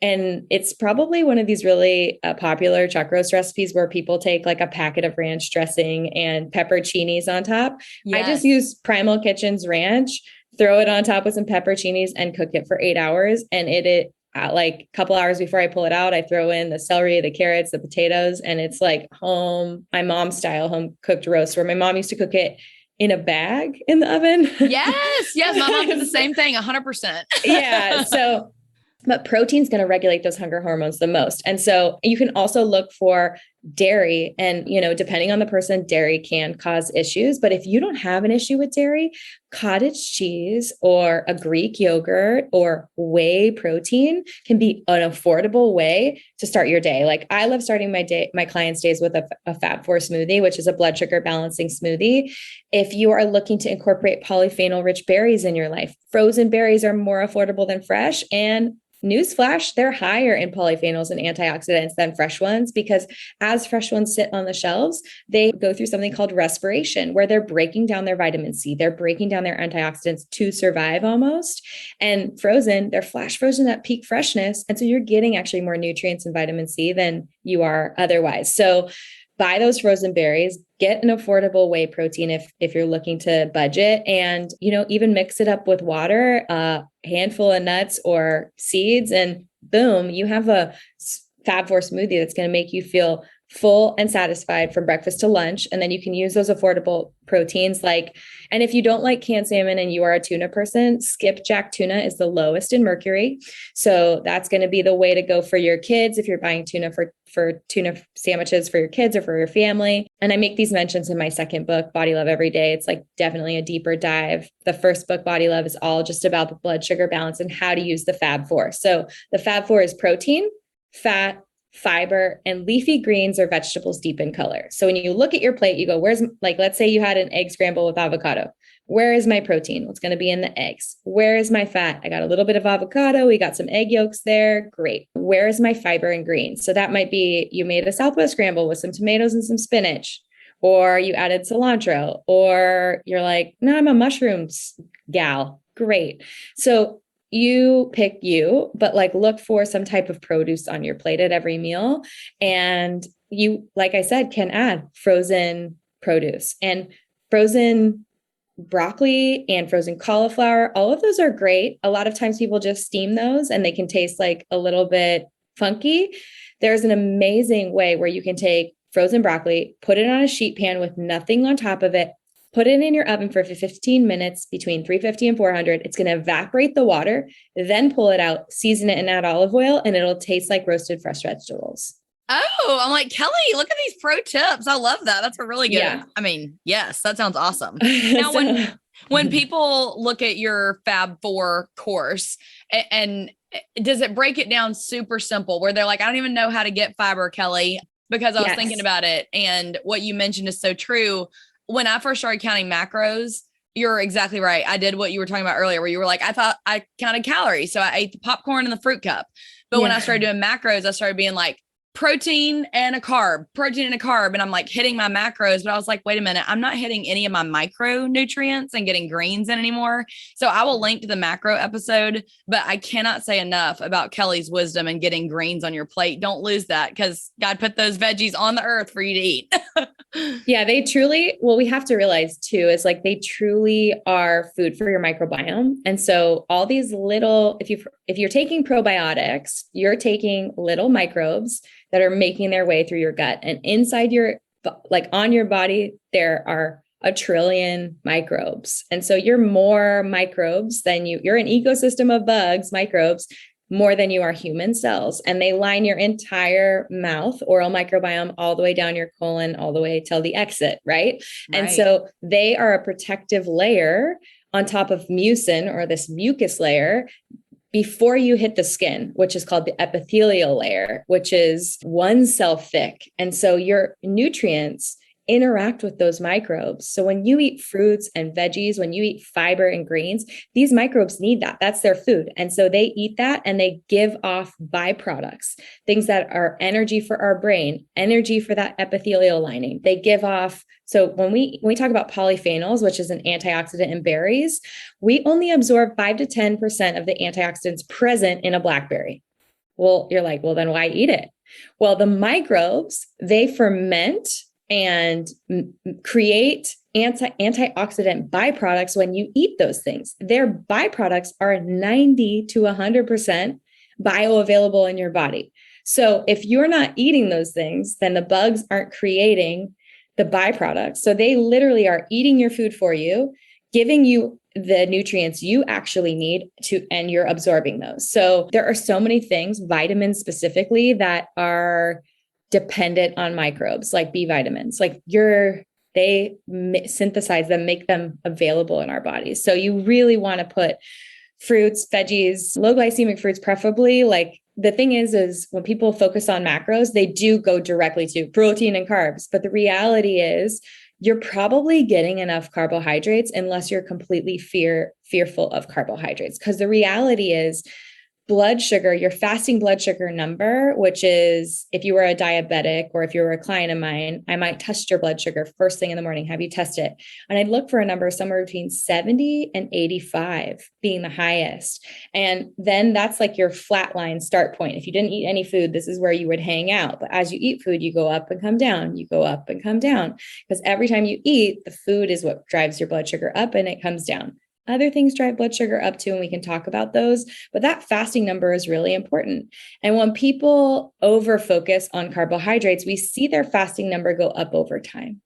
And it's probably one of these really popular chuck roast recipes where people take like a packet of ranch dressing and pepperoncinis on top. Yes. I just use Primal Kitchen's ranch, throw it on top with some pepperoncinis, and cook it for 8 hours. And it like a couple hours before I pull it out, I throw in the celery, the carrots, the potatoes, and it's like my mom's style home cooked roast, where my mom used to cook it in a bag in the oven. Yes. My mom did the same thing, 100%. Yeah. But protein is going to regulate those hunger hormones the most. And so you can also look for dairy, and, depending on the person, dairy can cause issues. But if you don't have an issue with dairy, cottage cheese or a Greek yogurt or whey protein can be an affordable way to start your day. Like, I love starting my clients' days with a Fab4 smoothie, which is a blood sugar balancing smoothie. If you are looking to incorporate polyphenol rich berries in your life, frozen berries are more affordable than fresh, and newsflash, they're higher in polyphenols and antioxidants than fresh ones, because as fresh ones sit on the shelves, they go through something called respiration, where they're breaking down their vitamin C, they're breaking down their antioxidants to survive almost. And frozen, they're flash frozen at peak freshness. And so you're getting actually more nutrients and vitamin C than you are otherwise. So buy those frozen berries, get an affordable whey protein if you're looking to budget, and, even mix it up with water, a handful of nuts or seeds, and boom, you have a Fab4 smoothie that's going to make you feel full and satisfied from breakfast to lunch. And then you can use those affordable proteins and if you don't like canned salmon and you are a tuna person, skipjack tuna is the lowest in mercury. So that's going to be the way to go for your kids if you're buying tuna for tuna sandwiches for your kids or for your family. And I make these mentions in my second book, Body Love Every Day. It's like definitely a deeper dive. The first book, Body Love, is all just about the blood sugar balance and how to use the Fab4. So the Fab4 is protein, fat, fiber, and leafy greens or vegetables deep in color. So when you look at your plate, you go, let's say you had an egg scramble with avocado. Where is my protein? What's going to be in the eggs? Where is my fat? I got a little bit of avocado. We got some egg yolks there. Great. Where is my fiber and greens? So that might be, you made a Southwest scramble with some tomatoes and some spinach, or you added cilantro, or you're like, no, I'm a mushrooms gal. Great. So you pick but look for some type of produce on your plate at every meal. And you, like I said, can add frozen produce. And frozen broccoli and frozen cauliflower. All of those are great. A lot of times people just steam those and they can taste like a little bit funky. There's an amazing way where you can take frozen broccoli, put it on a sheet pan with nothing on top of it, put it in your oven for 15 minutes between 350 and 400. It's going to evaporate the water, then pull it out, season it and add olive oil, and it'll taste like roasted fresh vegetables. Oh, I'm like, Kelly, look at these pro tips. I love that. That's a really good. Yeah. I mean, yes, that sounds awesome. Now, when people look at your Fab 4 course and does it break it down super simple where they're like, I don't even know how to get fiber, Kelly, because I was thinking about it. And what you mentioned is so true. When I first started counting macros, you're exactly right. I did what you were talking about earlier, where you were like, I thought I counted calories. So I ate the popcorn and the fruit cup. But when I started doing macros, I started being like, protein and a carb. And I'm like hitting my macros, but I was like, wait a minute, I'm not hitting any of my micronutrients and getting greens in anymore. So I will link to the macro episode, but I cannot say enough about Kelly's wisdom and getting greens on your plate. Don't lose that because God put those veggies on the earth for you to eat. Yeah, they truly, what we have to realize too is like they truly are food for your microbiome. And so all these little, if you're taking probiotics, you're taking little microbes that are making their way through your gut, and inside like on your body, there are a trillion microbes. And so you're more microbes than you're an ecosystem of bugs, microbes, more than you are human cells. And they line your entire mouth, oral microbiome, all the way down your colon, all the way till the exit, right? And so they are a protective layer on top of mucin, or this mucus layer, before you hit the skin, which is called the epithelial layer, which is 1 cell thick. And so your nutrients interact with those microbes. So when you eat fruits and veggies, when you eat fiber and greens, these microbes need that. That's their food. And so they eat that and they give off byproducts, things that are energy for our brain, energy for that epithelial lining. They give off. So when we talk about polyphenols, which is an antioxidant in berries, we only absorb 5 to 10% of the antioxidants present in a blackberry. Well, you're like, well, then why eat it? Well, the microbes, they ferment and create antioxidant byproducts when you eat those things. Their byproducts are 90 to 100% bioavailable in your body. So if you're not eating those things, then the bugs aren't creating the byproducts. So they literally are eating your food for you, giving you the nutrients you actually need to, and you're absorbing those. So there are so many things, vitamins specifically, that are dependent on microbes, like B vitamins, like they synthesize them, make them available in our bodies. So you really want to put fruits, veggies, low glycemic fruits, preferably. Like the thing is when people focus on macros, they do go directly to protein and carbs. But the reality is you're probably getting enough carbohydrates unless you're completely fearful of carbohydrates. Because the reality is blood sugar, your fasting blood sugar number, which is if you were a diabetic or if you were a client of mine, I might test your blood sugar first thing in the morning, have you test it. And I'd look for a number somewhere between 70 and 85 being the highest. And then that's like your flatline start point. If you didn't eat any food, this is where you would hang out. But as you eat food, you go up and come down, you go up and come down. Because every time you eat, the food is what drives your blood sugar up and it comes down. Other things drive blood sugar up too, and we can talk about those, but that fasting number is really important. And when people over focus on carbohydrates, we see their fasting number go up over time.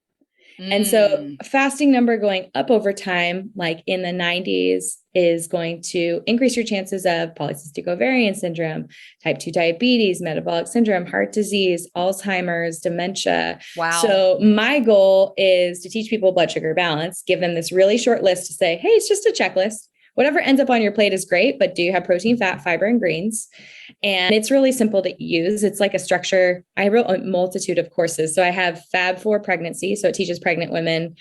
And so a fasting number going up over time, like in the 90s, is going to increase your chances of polycystic ovarian syndrome, type 2 diabetes, metabolic syndrome, heart disease, Alzheimer's, dementia. Wow. So my goal is to teach people blood sugar balance, give them this really short list to say, hey, it's just a checklist. Whatever ends up on your plate is great, but do you have protein, fat, fiber, and greens? And it's really simple to use. It's like a structure. I wrote a multitude of courses. So I have Fab 4 pregnancy. So it teaches pregnant women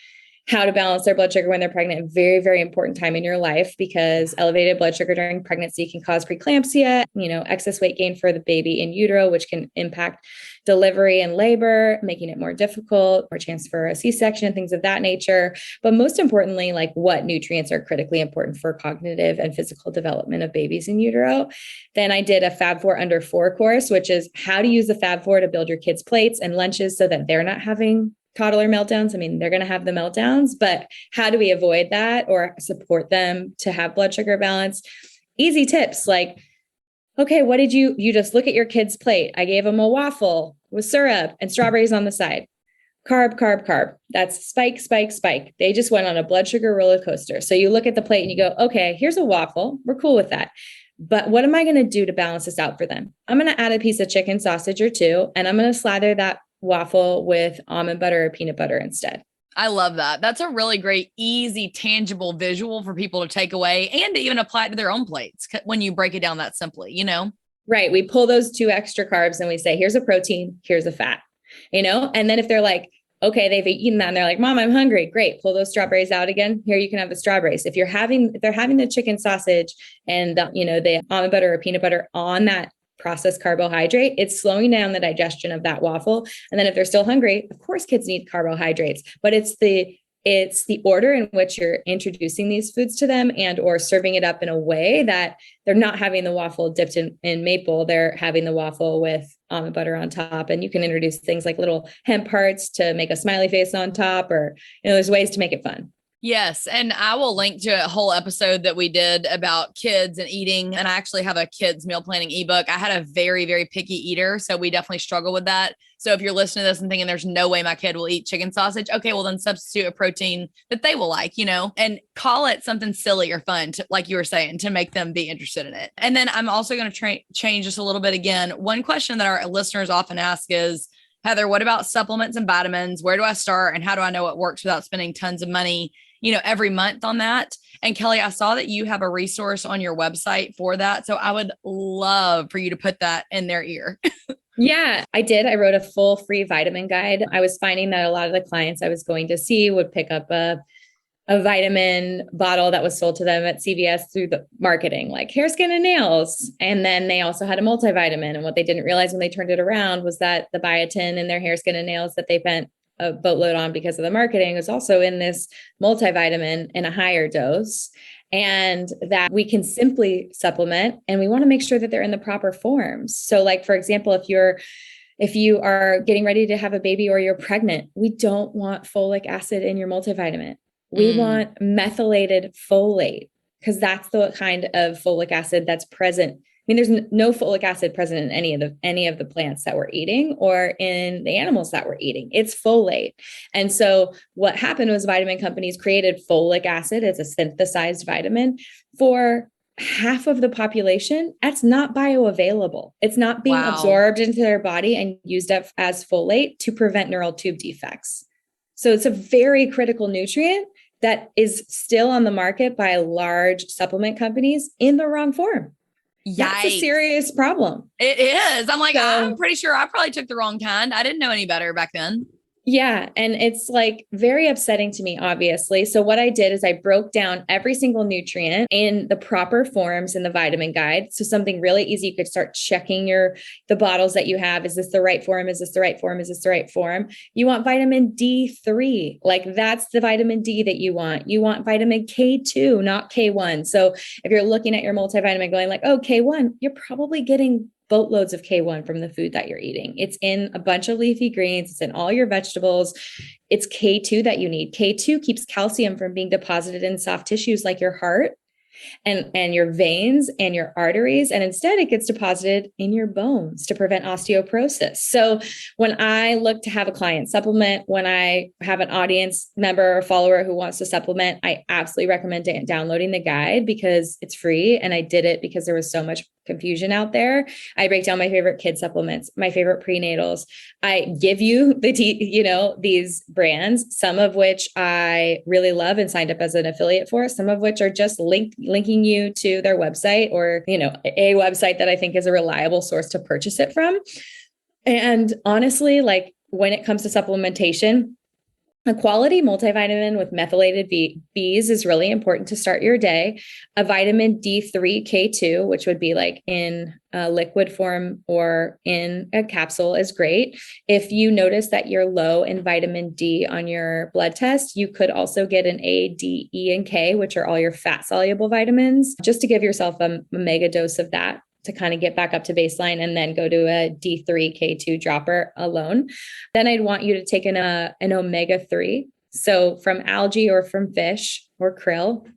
how to balance their blood sugar when they're pregnant. Very, very important time in your life, because elevated blood sugar during pregnancy can cause preeclampsia, excess weight gain for the baby in utero, which can impact delivery and labor, making it more difficult, more chance for a C-section, things of that nature. But most importantly, like what nutrients are critically important for cognitive and physical development of babies in utero. Then I did a Fab 4 under 4 course, which is how to use the Fab 4 to build your kids' plates and lunches so that they're not having toddler meltdowns. I mean, they're going to have the meltdowns, but how do we avoid that or support them to have blood sugar balance? Easy tips like, okay, what did you just look at your kid's plate. I gave them a waffle with syrup and strawberries on the side. Carb, carb, carb. That's spike, spike, spike. They just went on a blood sugar roller coaster. So you look at the plate and you go, okay, here's a waffle. We're cool with that. But what am I going to do to balance this out for them? I'm going to add a piece of chicken sausage or two, and I'm going to slather that waffle with almond butter or peanut butter instead. I love that. That's a really great, easy, tangible visual for people to take away and to even apply to their own plates when you break it down that simply, you know? Right. We pull those 2 extra carbs and we say, here's a protein, here's a fat, and then if they're like, okay, they've eaten that and they're like, Mom, I'm hungry. Great. Pull those strawberries out again. Here, you can have the strawberries. If they're having the chicken sausage and the almond butter or peanut butter on that processed carbohydrate, it's slowing down the digestion of that waffle. And then if they're still hungry, of course, kids need carbohydrates, but it's the order in which you're introducing these foods to them and or serving it up in a way that they're not having the waffle dipped in maple. They're having the waffle with almond butter on top. And you can introduce things like little hemp hearts to make a smiley face on top, or, there's ways to make it fun. Yes. And I will link to a whole episode that we did about kids and eating. And I actually have a kids meal planning ebook. I had a very, very picky eater. So we definitely struggle with that. So if you're listening to this and thinking there's no way my kid will eat chicken sausage, okay, well then substitute a protein that they will like, and call it something silly or fun, like you were saying, to make them be interested in it. And then I'm also going to change just a little bit again. One question that our listeners often ask is, Heather, what about supplements and vitamins? Where do I start? And how do I know what works without spending tons of money, every month on that? And Kelly, I saw that you have a resource on your website for that. So I would love for you to put that in their ear. Yeah, I did. I wrote a full free vitamin guide. I was finding that a lot of the clients I was going to see would pick up a vitamin bottle that was sold to them at CVS through the marketing, like hair, skin, and nails. And then they also had a multivitamin. And what they didn't realize when they turned it around was that the biotin in their hair, skin, and nails that they spent a boatload on because of the marketing was also in this multivitamin in a higher dose, and that we can simply supplement, and we want to make sure that they're in the proper forms. So like, for example, if you are getting ready to have a baby or you're pregnant, we don't want folic acid in your multivitamin. We want methylated folate, because that's the kind of folic acid that's present. I mean, there's no folic acid present in any of the plants that we're eating or in the animals that we're eating. It's folate. And so what happened was vitamin companies created folic acid as a synthesized vitamin for half of the population. That's not bioavailable. It's not being absorbed into their body and used up as folate to prevent neural tube defects. So it's a very critical nutrient that is still on the market by large supplement companies in the wrong form. Yikes. That's a serious problem. It is. I'm like, I'm pretty sure I probably took the wrong kind. I didn't know any better back then. Yeah. And it's like very upsetting to me, obviously. So what I did is I broke down every single nutrient in the proper forms in the vitamin guide. So something really easy, you could start checking the bottles that you have. Is this the right form? Is this the right form? Is this the right form? You want vitamin D3, like that's the vitamin D that you want. You want vitamin K2, not K1. So if you're looking at your multivitamin going like, oh, K1, you're probably getting boatloads of K1 from the food that you're eating. It's in a bunch of leafy greens. It's in all your vegetables. It's K2 that you need. K2 keeps calcium from being deposited in soft tissues like your heart and your veins and your arteries. And instead it gets deposited in your bones to prevent osteoporosis. So when I look to have a client supplement, when I have an audience member or follower who wants to supplement, I absolutely recommend downloading the guide because it's free. And I did it because there was so much confusion out there. I break down my favorite kid supplements, my favorite prenatals. I give you these brands, some of which I really love and signed up as an affiliate for, some of which are just linking you to their website or, a website that I think is a reliable source to purchase it from. And honestly, like when it comes to supplementation, a quality multivitamin with methylated Bs is really important to start your day. A vitamin D3 K2, which would be like in a liquid form or in a capsule, is great. If you notice that you're low in vitamin D on your blood test, you could also get an A, D, E, and K, which are all your fat soluble vitamins, just to give yourself a mega dose of that. to kind of get back up to baseline and then go to a D3 K2 dropper alone. Then I'd want you to take an omega-3. So from algae or from fish or krill.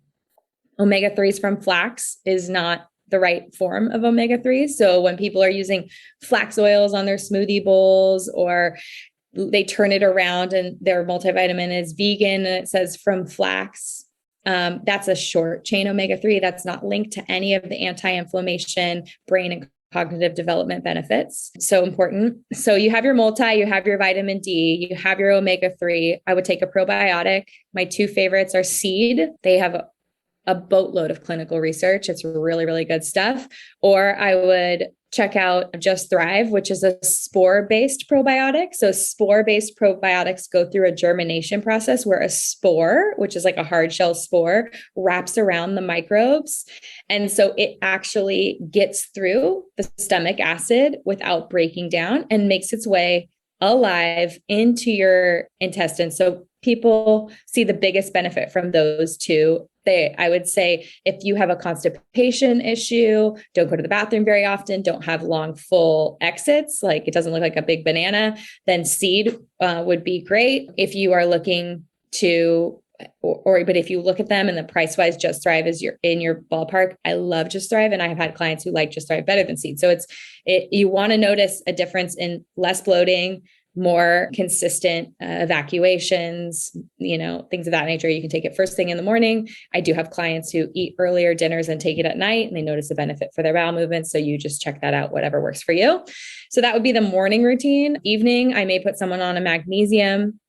Omega-3s from flax is not the right form of omega-3. So when people are using flax oils on their smoothie bowls, or they turn it around and their multivitamin is vegan and it says from flax, that's a short chain omega-3. That's not linked to any of the anti-inflammation, brain and cognitive development benefits. So important. So you have your multi, you have your vitamin D, you have your omega-3. I would take a probiotic. My two favorites are Seed. They have a boatload of clinical research. It's really, really good stuff. Or I would check out Just Thrive, which is a spore-based probiotic. So spore-based probiotics go through a germination process where a spore, which is like a hard shell spore, wraps around the microbes. And so it actually gets through the stomach acid without breaking down and makes its way alive into your intestines. So people see the biggest benefit from those two. I would say if you have a constipation issue, don't go to the bathroom very often, don't have long, full exits, like it doesn't look like a big banana, then Seed would be great. If you are looking to, but if you look at them and the price wise, Just Thrive is in your ballpark. I love Just Thrive, and I have had clients who like Just Thrive better than Seed. So you want to notice a difference in less bloating, more consistent evacuations, things of that nature. You can take it first thing in the morning. I do have clients who eat earlier dinners and take it at night, and they notice a benefit for their bowel movements. So you just check that out, whatever works for you. So that would be the morning routine. Evening, I may put someone on a magnesium.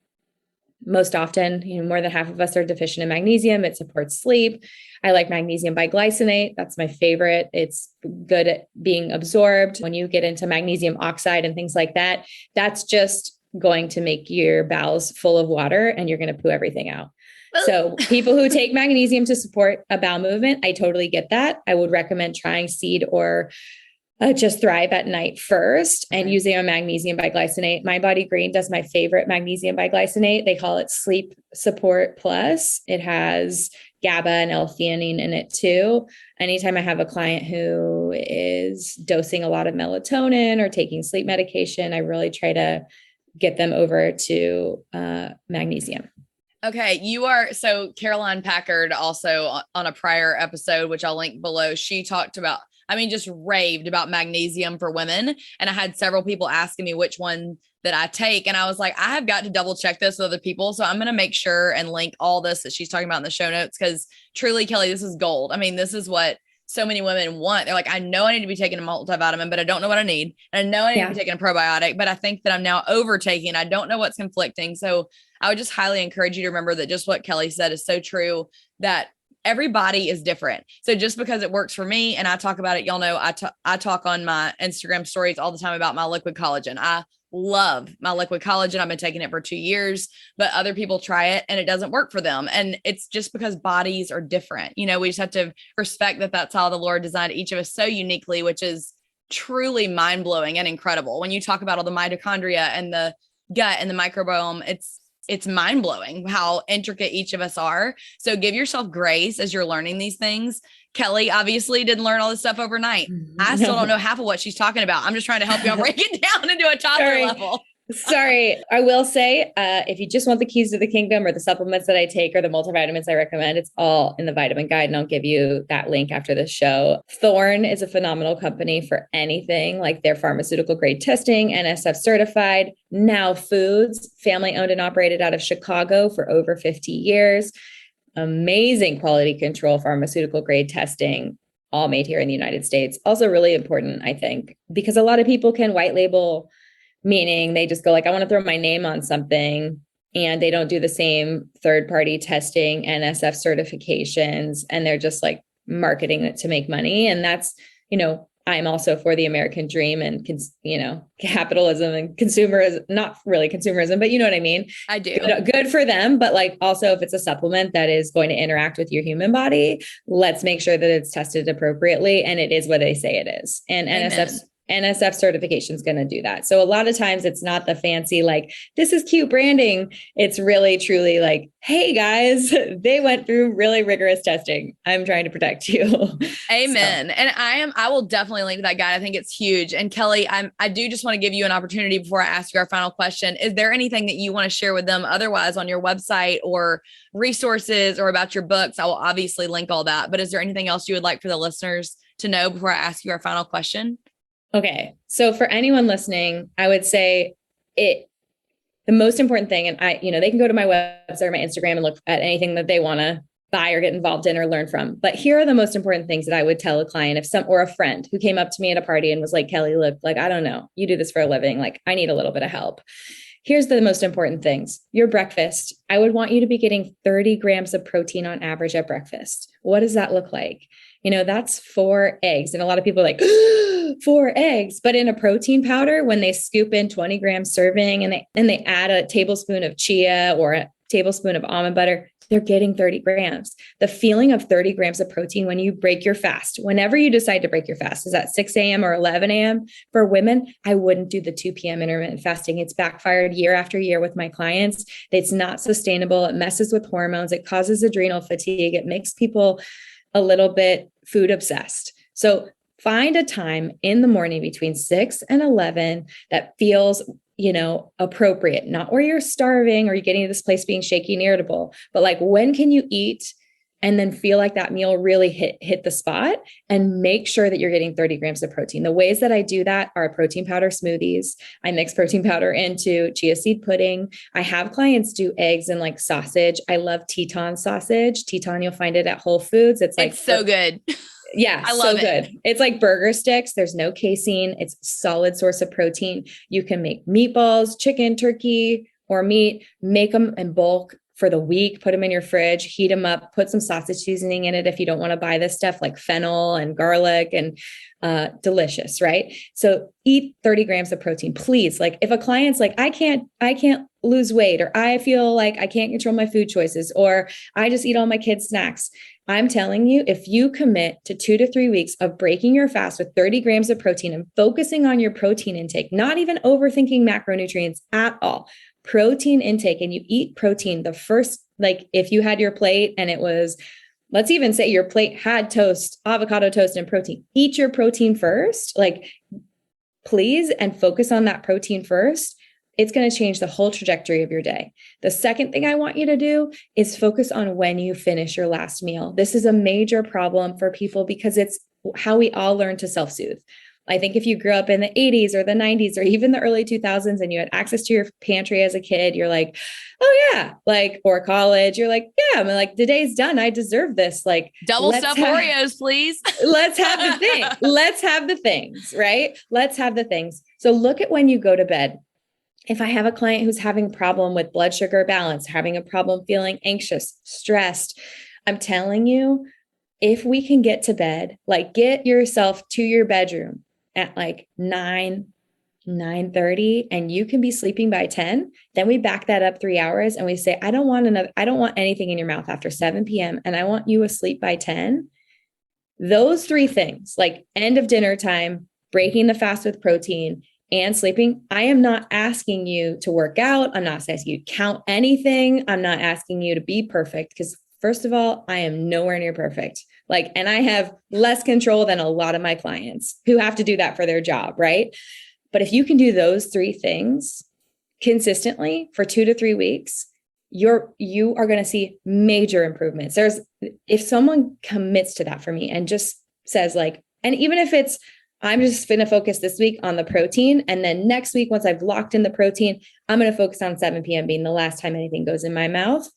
Most often, more than half of us are deficient in magnesium. It supports sleep. I like magnesium biglycinate. That's my favorite. It's good at being absorbed. When you get into magnesium oxide and things like that, that's just going to make your bowels full of water and you're going to poo everything out. So people who take magnesium to support a bowel movement, I totally get that. I would recommend trying Seed or Just Thrive at night first and using a magnesium biglycinate. My Body Green does my favorite magnesium biglycinate. They call it Sleep Support Plus. It has GABA and L-theanine in it too. Anytime I have a client who is dosing a lot of melatonin or taking sleep medication, I really try to get them over to magnesium. Okay. So Caroline Packard also on a prior episode, which I'll link below, she talked about, just raved about magnesium for women. And I had several people asking me which one that I take. And I was like, I have got to double check this with other people. So I'm going to make sure and link all this that she's talking about in the show notes. Cause truly, Kelly, this is gold. This is what so many women want. They're like, I know I need to be taking a multivitamin, but I don't know what I need. And I know I need to be taking a probiotic, but I think that I'm now overtaking. I don't know what's conflicting. So I would just highly encourage you to remember that just what Kelly said is so true, that everybody is different. So just because it works for me, and I talk about it, y'all know, I talk on my Instagram stories all the time about my liquid collagen. I love my liquid collagen. I've been taking it for 2 years, but other people try it and it doesn't work for them. And it's just because bodies are different. We just have to respect that that's how the Lord designed each of us so uniquely, which is truly mind blowing and incredible. When you talk about all the mitochondria and the gut and the microbiome, it's mind blowing how intricate each of us are. So give yourself grace as you're learning these things. Kelly obviously didn't learn all this stuff overnight. I still don't know half of what she's talking about. I'm just trying to help y'all break it down into a toddler level. Sorry. I will say, if you just want the keys to the kingdom or the supplements that I take or the multivitamins I recommend, it's all in the vitamin guide. And I'll give you that link after the show. Thorne is a phenomenal company for anything, like their pharmaceutical grade testing, NSF certified. Now Foods, family owned and operated out of Chicago for over 50 years. Amazing quality control, pharmaceutical grade testing, all made here in the United States. Also really important, I think, because a lot of people can white label, meaning they just go like, I want to throw my name on something, and they don't do the same third-party testing, NSF certifications, and they're just like marketing it to make money. And that's, I'm also for the American dream and, capitalism and consumerism, not really consumerism, but you know what I mean? I do. Good for them. But like also if it's a supplement that is going to interact with your human body, let's make sure that it's tested appropriately and it is what they say it is. And Amen. NSF certification is going to do that. So a lot of times it's not the fancy, like, this is cute branding. It's really truly like, hey guys, they went through really rigorous testing. I'm trying to protect you. Amen. So. And I will definitely link that guide. I think it's huge. And Kelly, I do just want to give you an opportunity before I ask you our final question. Is there anything that you want to share with them otherwise on your website or resources or about your books? I will obviously link all that, but is there anything else you would like for the listeners to know before I ask you our final question? Okay. So for anyone listening, I would say the most important thing, and they can go to my website or my Instagram and look at anything that they want to buy or get involved in or learn from. But here are the most important things that I would tell a client or a friend who came up to me at a party and was like, Kelly, look, like, I don't know, you do this for a living. Like, I need a little bit of help. Here's the most important things. Your breakfast. I would want you to be getting 30 grams of protein on average at breakfast. What does that look like? That's 4 eggs. And a lot of people are like, 4 eggs. But in a protein powder, when they scoop in 20 grams serving and they add a tablespoon of chia or a tablespoon of almond butter, they're getting 30 grams. The feeling of 30 grams of protein when you break your fast, whenever you decide to break your fast, is that 6 a.m. or 11 a.m. For women, I wouldn't do the 2 p.m. intermittent fasting. It's backfired year after year with my clients. It's not sustainable. It messes with hormones. It causes adrenal fatigue. It makes people a little bit food obsessed. So find a time in the morning between 6 and 11 that feels, appropriate, not where you're starving or you're getting to this place being shaky and irritable, but like, when can you eat and then feel like that meal really hit the spot, and make sure that you're getting 30 grams of protein. The ways that I do that are protein powder smoothies. I mix protein powder into chia seed pudding. I have clients do eggs and like sausage. I love Teton sausage. Teton, you'll find it at Whole Foods. It's so good. Yeah, I love it. It's like burger sticks. There's no casein. It's a solid source of protein. You can make meatballs, chicken, turkey, or meat, make them in bulk for the week, put them in your fridge, heat them up, put some sausage seasoning in it if you don't want to buy this stuff like fennel and garlic, and delicious, right? So eat 30 grams of protein, please. Like, if a client's like, I can't lose weight, or I feel like I can't control my food choices, or I just eat all my kids' snacks, I'm telling you, if you commit to 2 to 3 weeks of breaking your fast with 30 grams of protein and focusing on your protein intake, not even overthinking macronutrients at all, protein intake, and you eat protein the first, like, if you had your plate and it was, let's even say your plate had toast, avocado toast and protein, eat your protein first, like, please, and focus on that protein first. It's going to change the whole trajectory of your day. The second thing I want you to do is focus on when you finish your last meal. This is a major problem for people because it's how we all learn to self-soothe. I think if you grew up in the 80s or the 90s or even the early 2000s and you had access to your pantry as a kid, you're like, oh yeah, like, or college, you're like, yeah, I'm like, the day's done. I deserve this. Like, double stuffed Oreos, please. Let's have the thing. Let's have the things, right? Let's have the things. So look at when you go to bed. If I have a client who's having a problem with blood sugar balance, having a problem feeling anxious, stressed, I'm telling you, if we can get to bed, like, get yourself to your bedroom at like 9:30, and you can be sleeping by 10, then we back that up 3 hours and we say, I don't want anything in your mouth after 7 p.m. and I want you asleep by 10. Those 3 things, like end of dinner time, breaking the fast with protein, and sleeping. I am not asking you to work out. I'm not asking you to count anything. I'm not asking you to be perfect, because first of all, I am nowhere near perfect. Like, and I have less control than a lot of my clients who have to do that for their job, right? But if you can do those 3 things consistently for 2 to 3 weeks, you are going to see major improvements. If someone commits to that for me and just says like, and even if it's, I'm just going to focus this week on the protein, and then next week, once I've locked in the protein, I'm going to focus on 7 p.m. being the last time anything goes in my mouth.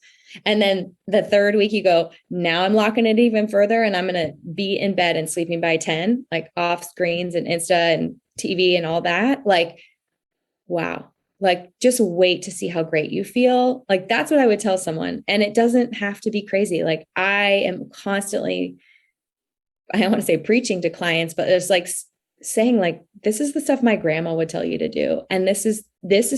And then the third week you go, now I'm locking it even further, and I'm going to be in bed and sleeping by 10, like off screens and Insta and TV and all that. Like, wow. Like, just wait to see how great you feel. Like, that's what I would tell someone. And it doesn't have to be crazy. Like, I am constantly, I don't want to say preaching to clients, but it's like saying like, this is the stuff my grandma would tell you to do. And this is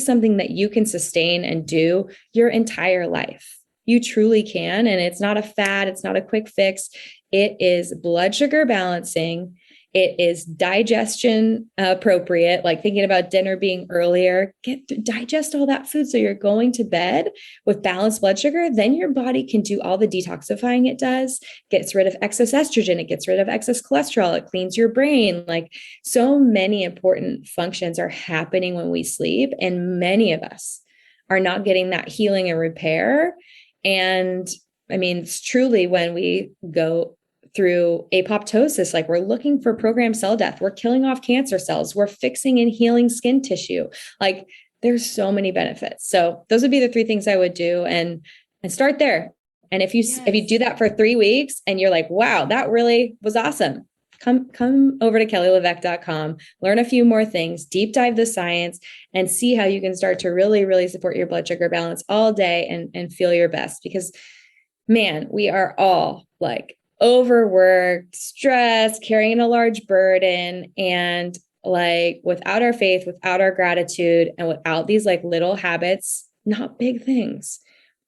something that you can sustain and do your entire life. You truly can. And it's not a fad. It's not a quick fix. It is blood sugar balancing. It is digestion appropriate, like thinking about dinner being earlier. Digest all that food so you're going to bed with balanced blood sugar. Then your body can do all the detoxifying it does, gets rid of excess estrogen, it gets rid of excess cholesterol, it cleans your brain. Like so many important functions are happening when we sleep, and many of us are not getting that healing and repair. And I mean, it's truly when we go through apoptosis, like we're looking for programmed cell death, we're killing off cancer cells, we're fixing and healing skin tissue. Like there's so many benefits. So those would be the three things I would do, and start there. And if you do that for 3 weeks and you're like, wow, that really was awesome, come over to kellyleveque.com, learn a few more things, deep dive the science, and see how you can start to really, really support your blood sugar balance all day and feel your best. Because man, we are all like overworked, stressed, carrying a large burden. And like without our faith, without our gratitude, and without these like little habits, not big things,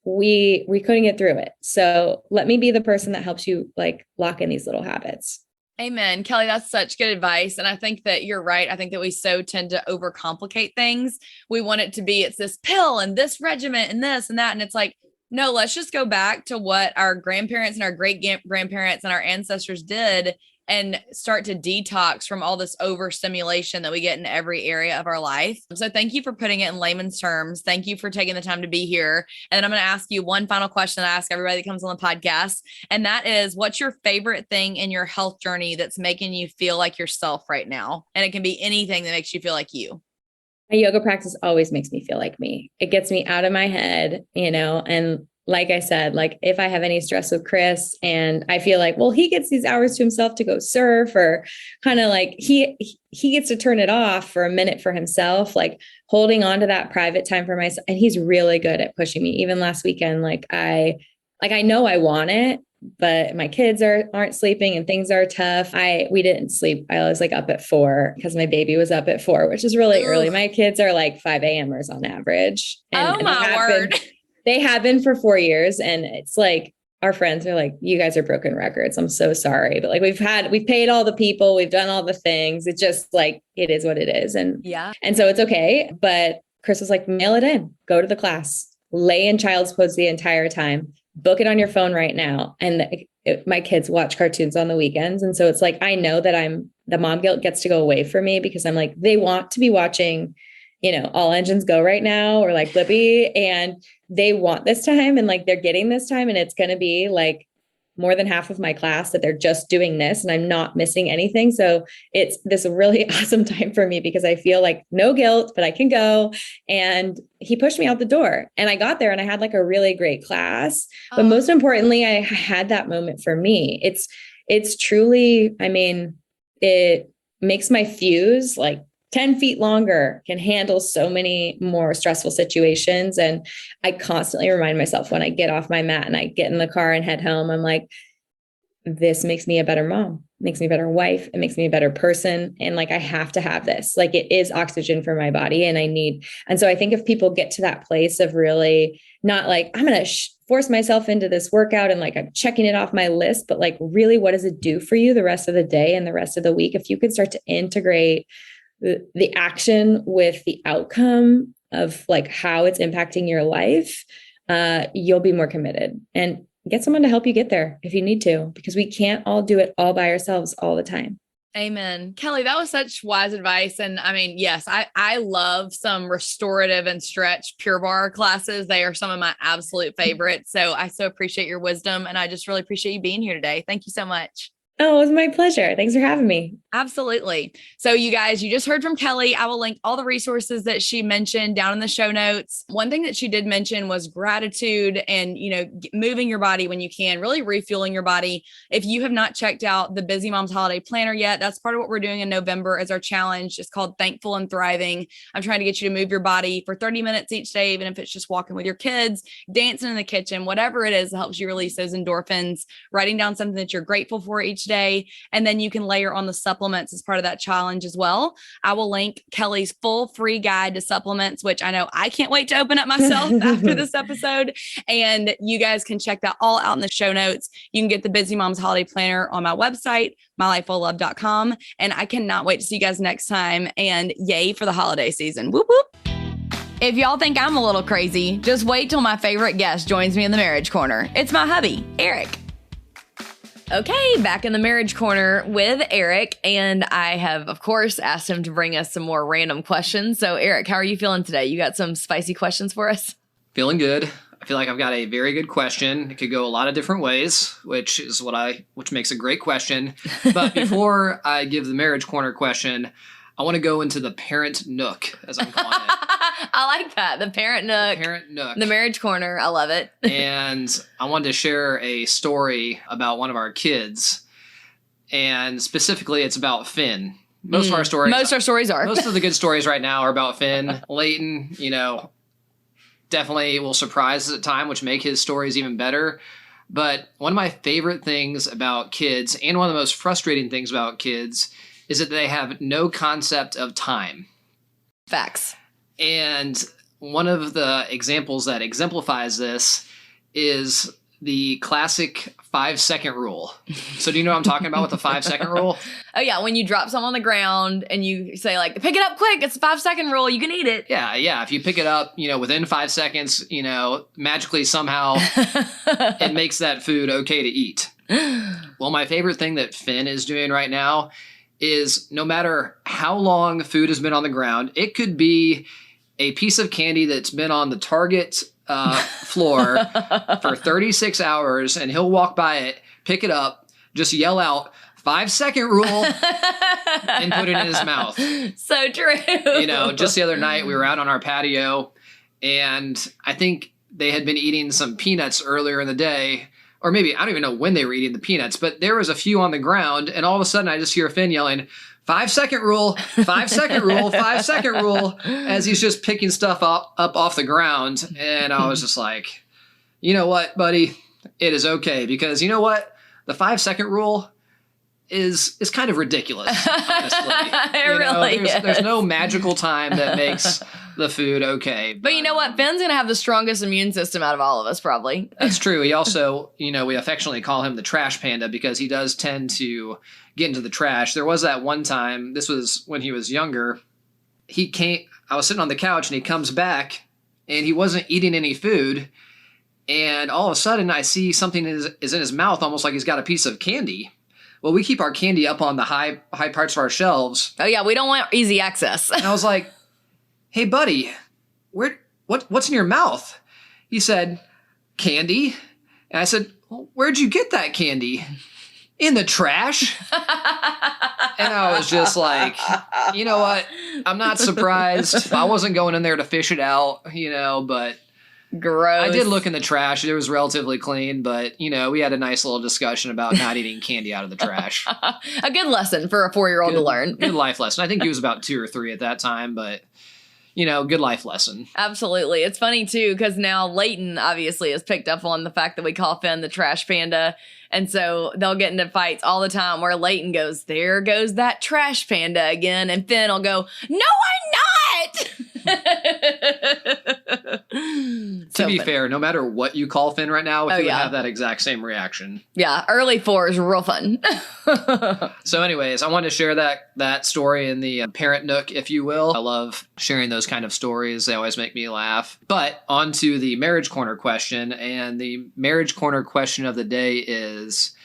we couldn't get through it. So let me be the person that helps you like lock in these little habits. Amen. Kelly, that's such good advice. And I think that you're right. I think that we so tend to overcomplicate things. We want it to be, it's this pill and this regimen and this and that. And it's like, no, let's just go back to what our grandparents and our great grandparents and our ancestors did and start to detox from all this overstimulation that we get in every area of our life. So thank you for putting it in layman's terms. Thank you for taking the time to be here. And then I'm going to ask you one final question that I ask everybody that comes on the podcast. And that is, what's your favorite thing in your health journey that's making you feel like yourself right now? And it can be anything that makes you feel like you. My yoga practice always makes me feel like me. It gets me out of my head, and like I said, like if I have any stress with Chris and I feel like, well, he gets these hours to himself to go surf, or kind of like he gets to turn it off for a minute for himself, like holding on to that private time for myself. And he's really good at pushing me. Even last weekend, I know I want it, but my kids aren't sleeping and things are tough. We didn't sleep. I was like up at 4 because my baby was up at 4, which is really early. My kids are like 5 a.m.ers on average. And, my word. They have been for 4 years. And it's like, our friends are like, you guys are broken records. I'm so sorry. But like, we've paid all the people, we've done all the things. It's just like, it is what it is. And so it's okay. But Chris was like, mail it in, go to the class, lay in child's pose the entire time, book it on your phone right now. And my kids watch cartoons on the weekends. And so it's like, I know that the mom guilt gets to go away for me, because I'm like, they want to be watching, All Engines Go right now, or like Blippi, and they want this time, and like they're getting this time, and it's going to be like more than half of my class that they're just doing this, and I'm not missing anything. So it's this really awesome time for me, because I feel like no guilt, but I can go. And he pushed me out the door, and I got there and I had like a really great class. But most importantly, I had that moment for me. It's truly, it makes my fuse like 10 feet longer, can handle so many more stressful situations. And I constantly remind myself when I get off my mat and I get in the car and head home, I'm like, this makes me a better mom, makes me a better wife. It makes me a better person. And like, I have to have this, like, it is oxygen for my body, and so I think if people get to that place of really not like, I'm going to force myself into this workout and like, I'm checking it off my list, but like, really, what does it do for you the rest of the day and the rest of the week? If you could start to integrate the action with the outcome of like how it's impacting your life, you'll be more committed, and get someone to help you get there if you need to, because we can't all do it all by ourselves all the time. Amen. Kelly, that was such wise advice. And yes, I love some restorative and stretch Pure Barre classes. They are some of my absolute favorites. So I so appreciate your wisdom, and I just really appreciate you being here today. Thank you so much. Oh, it was my pleasure. Thanks for having me. Absolutely. So you guys, you just heard from Kelly. I will link all the resources that she mentioned down in the show notes. One thing that she did mention was gratitude and, moving your body when you can, really refueling your body. If you have not checked out the Busy Moms Holiday Planner yet, that's part of what we're doing in November as our challenge. It's called Thankful and Thriving. I'm trying to get you to move your body for 30 minutes each day, even if it's just walking with your kids, dancing in the kitchen, whatever it is that helps you release those endorphins, writing down something that you're grateful for each each day. And then you can layer on the supplements as part of that challenge as well. I will link Kelly's full free guide to supplements, which I know I can't wait to open up myself after this episode. And you guys can check that all out in the show notes. You can get the Busy Moms Holiday Planner on my website, mylifefullove.com. And I cannot wait to see you guys next time. And yay for the holiday season. Whoop, whoop. If y'all think I'm a little crazy, just wait till my favorite guest joins me in the Marriage Corner. It's my hubby, Eric. Okay, back in the Marriage Corner with Eric, and I have, of course, asked him to bring us some more random questions. So, Eric, how are you feeling today? You got some spicy questions for us? Feeling good. I feel like I've got a very good question. It could go a lot of different ways, which makes a great question. But before I give the Marriage Corner question, I want to go into the parent nook, as I'm calling it. I like that. The parent nook. The parent nook. The Marriage Corner. I love it. And I wanted to share a story about one of our kids. And specifically, it's about Finn. Most of our stories are. Most of the good stories right now are about Finn. Leighton, definitely will surprise us at time, which make his stories even better. But one of my favorite things about kids, and one of the most frustrating things about kids, is that they have no concept of time. Facts. And one of the examples that exemplifies this is the classic 5-second rule. So do you know what I'm talking about with the 5-second rule? Oh, yeah. When you drop something on the ground and you say, like, pick it up quick. It's a 5-second rule. You can eat it. Yeah. If you pick it up, within 5 seconds, magically somehow it makes that food okay to eat. Well, my favorite thing that Finn is doing right now is no matter how long food has been on the ground, it could be a piece of candy that's been on the Target floor for 36 hours, and he'll walk by it, pick it up, just yell out, 5-second rule, and put it in his mouth. So true. Just the other night, we were out on our patio, and I think they had been eating some peanuts earlier in the day, or maybe, I don't even know when they were eating the peanuts, but there was a few on the ground, and all of a sudden I just hear Finn yelling, 5-second rule, 5-second rule, 5-second rule, as he's just picking stuff up off the ground. And I was just like, you know what, buddy? It is okay, because you know what? The 5-second rule is kind of ridiculous, honestly. It really is. There's no magical time that makes the food okay. But you know what? Finn's going to have the strongest immune system out of all of us, probably. That's true. He also, we affectionately call him the trash panda because he does tend to get into the trash. There was that one time, this was when he was younger, I was sitting on the couch and he comes back and he wasn't eating any food. And all of a sudden I see something is in his mouth, almost like he's got a piece of candy. Well, we keep our candy up on the high parts of our shelves. Oh yeah, we don't want easy access. And I was like, "Hey, buddy, what's in your mouth?" He said, "Candy." And I said, "Well, where'd you get that candy?" "In the trash." And I was just like, you know what? I'm not surprised. I wasn't going in there to fish it out, but gross. I did look in the trash. It was relatively clean, but, we had a nice little discussion about not eating candy out of the trash. A good lesson for a 4-year-old to learn. Good life lesson. I think he was about 2 or 3 at that time, but, good life lesson. Absolutely. It's funny, too, because now Leighton obviously has picked up on the fact that we call Finn the trash panda. And so they'll get into fights all the time where Leighton goes, "There goes that trash panda again." And Finn will go, "No, I'm not." To be fair, no matter what you call Finn right now, he would have that exact same reaction. Yeah, early 4 is real fun. So anyways, I wanted to share that story in the parent nook, if you will. I love sharing those kind of stories. They always make me laugh. But on to the Marriage Corner question. And the Marriage Corner question of the day is,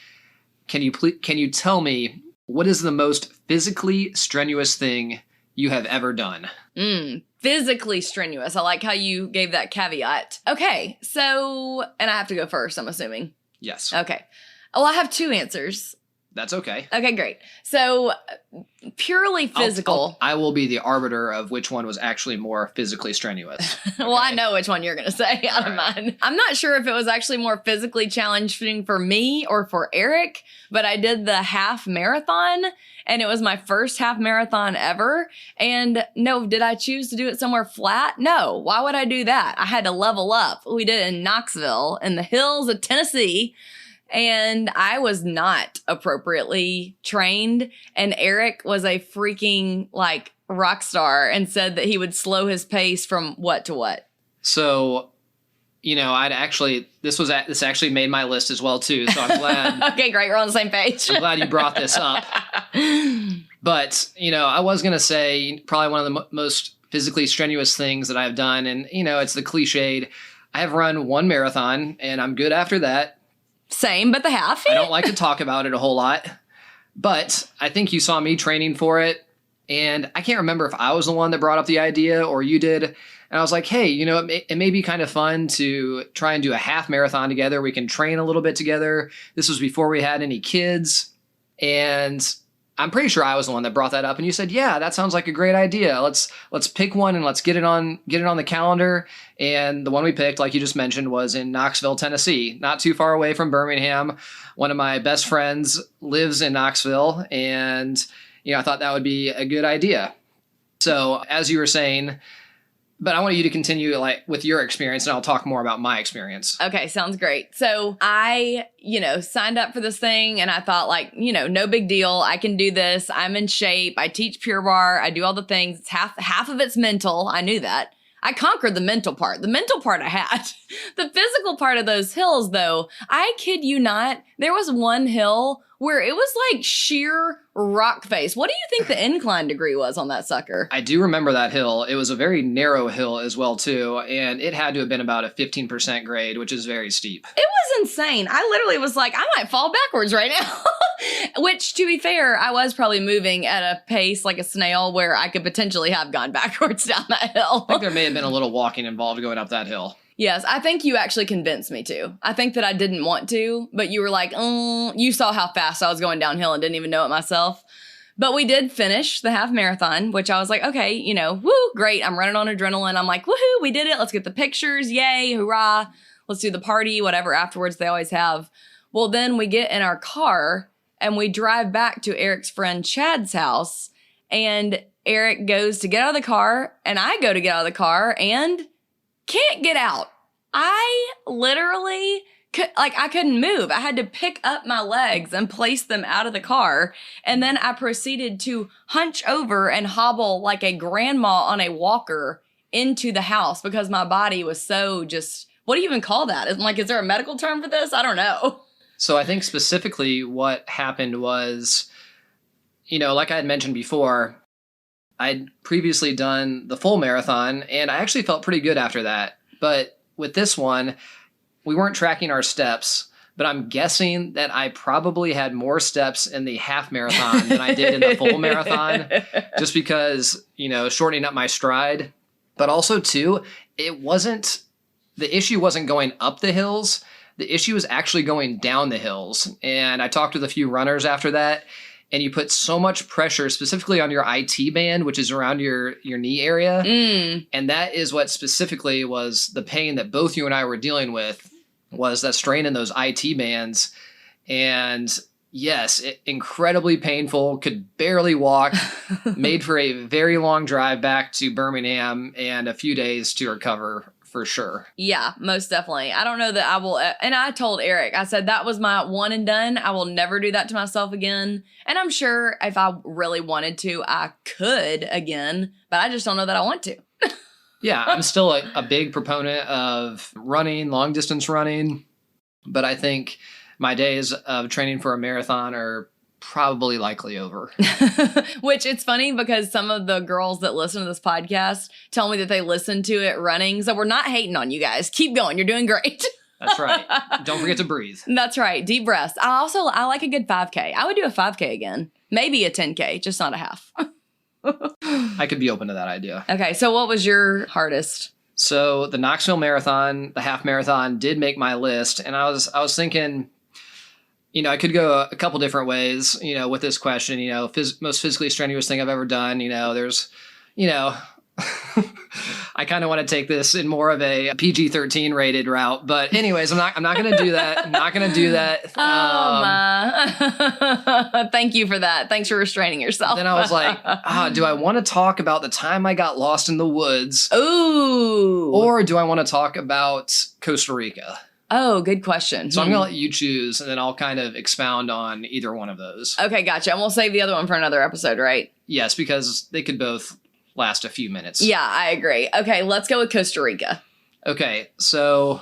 can you tell me what is the most physically strenuous thing you have ever done? Physically strenuous. I like how you gave that caveat. Okay, so, and I have to go first, I'm assuming. Yes. Okay. Well, I have 2 answers. That's okay. Okay, great. So, purely physical. I will be the arbiter of which one was actually more physically strenuous. Okay. Well, I know which one you're going to say. I don't mind. I'm not sure if it was actually more physically challenging for me or for Eric, but I did the half marathon, and it was my first half marathon ever. And no, did I choose to do it somewhere flat? No. Why would I do that? I had to level up. We did it in Knoxville in the hills of Tennessee. and I was not appropriately trained. And Eric was a freaking like rock star and said that he would slow his pace from what to what. So, this actually made my list as well too. So I'm glad. Okay, great. We're on the same page. I'm glad you brought this up. But, I was going to say probably one of the most physically strenuous things that I've done. And, it's the cliched. I have run one marathon and I'm good after that. Same, but the half. I don't like to talk about it a whole lot. But I think you saw me training for it. And I can't remember if I was the one that brought up the idea or you did. And I was like, hey, it may be kind of fun to try and do a half marathon together. We can train a little bit together. This was before we had any kids. And I'm pretty sure I was the one that brought that up. And you said, yeah, that sounds like a great idea. Let's pick one and let's get it on the calendar. And the one we picked, like you just mentioned, was in Knoxville, Tennessee, not too far away from Birmingham. One of my best friends lives in Knoxville. And, I thought that would be a good idea. So as you were saying, but I want you to continue with your experience and I'll talk more about my experience. Okay, sounds great. So I, signed up for this thing and I thought no big deal. I can do this. I'm in shape. I teach Pure Barre. I do all the things. It's half of it's mental. I knew that. I conquered the mental part. The mental part I had. The physical part of those hills, though, I kid you not, there was one hill where it was like sheer rock face. What do you think the incline degree was on that sucker? I do remember that hill. It was a very narrow hill as well, too, and it had to have been about a 15% grade, which is very steep. It was insane. I literally was like, I might fall backwards right now. Which, to be fair, I was probably moving at a pace like a snail where I could potentially have gone backwards down that hill. I think there may have been a little walking involved going up that hill. Yes, I think you actually convinced me to. I think that I didn't want to, but you were like, you saw how fast I was going downhill and didn't even know it myself. But we did finish the half marathon, which I was like, okay, woo, great. I'm running on adrenaline. I'm like, woohoo, we did it. Let's get the pictures. Yay, hurrah. Let's do the party, whatever afterwards they always have. Well, then we get in our car and we drive back to Eric's friend Chad's house. And Eric goes to get out of the car and I go to get out of the car and can't get out. I literally I couldn't move. I had to pick up my legs and place them out of the car. And then I proceeded to hunch over and hobble like a grandma on a walker into the house because my body was so just, what do you even call that? Is there a medical term for this? I don't know. So I think specifically what happened was, like I had mentioned before, I'd previously done the full marathon and I actually felt pretty good after that. But with this one, we weren't tracking our steps, but I'm guessing that I probably had more steps in the half marathon than I did in the full marathon, just because, shortening up my stride. But also, too, the issue wasn't going up the hills. The issue was actually going down the hills. And I talked with a few runners after that. And you put so much pressure specifically on your IT band, which is around your knee area. And that is what specifically was the pain that both you and I were dealing with, was that strain in those IT bands. And yes, incredibly painful, could barely walk, made for a very long drive back to Birmingham and a few days to recover. For sure. Yeah, most definitely. I don't know that I will. And I told Eric, I said, that was my one and done. I will never do that to myself again. And I'm sure if I really wanted to, I could again, but I just don't know that I want to. Yeah, I'm still a big proponent of running, long distance running. But I think my days of training for a marathon are probably likely over. Which it's funny because some of the girls that listen to this podcast tell me that they listen to it running. So we're not hating on you guys. Keep going. You're doing great. That's right. Don't forget to breathe. That's right. Deep breaths. I like a good 5K. I would do a 5K again. Maybe a 10K, just not a half. I could be open to that idea. Okay. So what was your hardest? So the Knoxville Marathon, the half marathon did make my list. And I was thinking, I could go a couple different ways, with this question, most physically strenuous thing I've ever done. There's, I kind of want to take this in more of a PG-13 rated route, but anyways, I'm not going to do that. I'm not going to do that. Thank you for that. Thanks for restraining yourself. Then I was like, do I want to talk about the time I got lost in the woods? Ooh. Or do I want to talk about Costa Rica? Oh, good question. So I'm going to let you choose, and then I'll kind of expound on either one of those. Okay, gotcha. And we'll save the other one for another episode, right? Yes, because they could both last a few minutes. Yeah, I agree. Okay, let's go with Costa Rica. Okay, so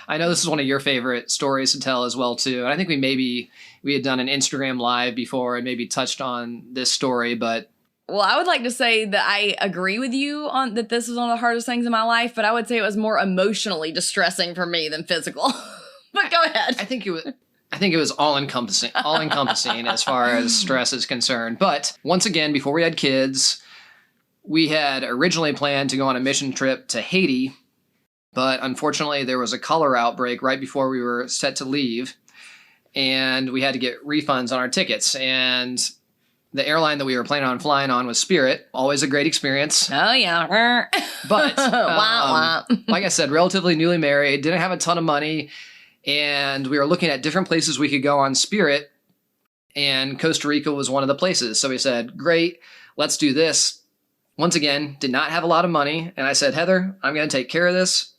I know this is one of your favorite stories to tell as well, too. And I think we had done an Instagram Live before and maybe touched on this story, but... Well, I would like to say that I agree with you on that this was one of the hardest things in my life, but I would say it was more emotionally distressing for me than physical. But go ahead. I think it was all encompassing as far as stress is concerned. But once again, before we had kids, we had originally planned to go on a mission trip to Haiti, but unfortunately there was a cholera outbreak right before we were set to leave, and we had to get refunds on our tickets. And the airline that we were planning on flying on was Spirit. Always a great experience. Oh, yeah. But Wah, wah. like I said, relatively newly married, didn't have a ton of money, and we were looking at different places we could go on Spirit, and Costa Rica was one of the places. So we said, great, let's do this. Once again, did not have a lot of money, and I said, Heather, I'm going to take care of this.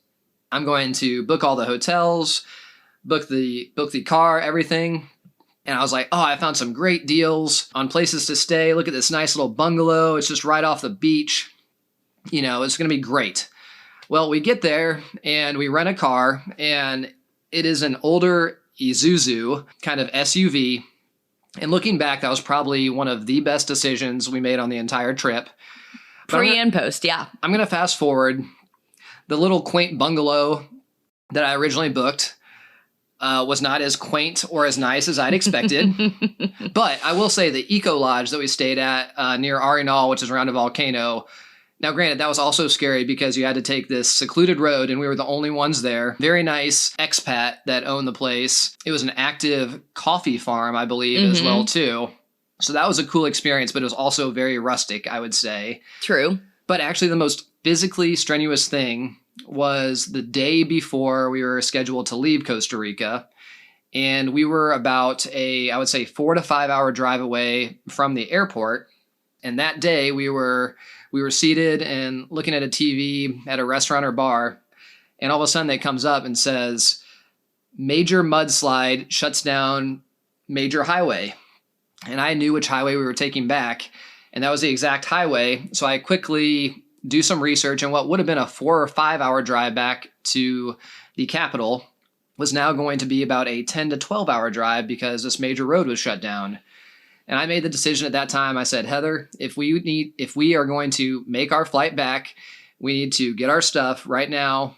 I'm going to book all the hotels, book the car, everything. And I was like, oh, I found some great deals on places to stay. Look at this nice little bungalow. It's just right off the beach. You know, it's going to be great. Well, we get there and we rent a car, and it is an older Isuzu kind of SUV. And looking back, that was probably one of the best decisions we made on the entire trip. Pre and post, yeah. I'm going to fast forward. The little quaint bungalow that I originally booked was not as quaint or as nice as I'd expected. But I will say the Eco Lodge that we stayed at near Arenal, which is around a volcano. Now, granted, that was also scary because you had to take this secluded road, and we were the only ones there. Very nice expat that owned the place. It was an active coffee farm, I believe, as well, too. So that was a cool experience, but it was also very rustic, I would say. True. But actually the most physically strenuous thing was the day before we were scheduled to leave Costa Rica. And we were about I would say 4 to 5 hour drive away from the airport. And that day we were seated and looking at a TV at a restaurant or bar. And all of a sudden it comes up and says, major mudslide shuts down major highway. And I knew which highway we were taking back. And that was the exact highway. So I quickly do some research, and what would have been a 4 or 5 hour drive back to the capital was now going to be about a 10 to 12 hour drive because this major road was shut down. And I made the decision at that time. I said, Heather, if we are going to make our flight back, we need to get our stuff right now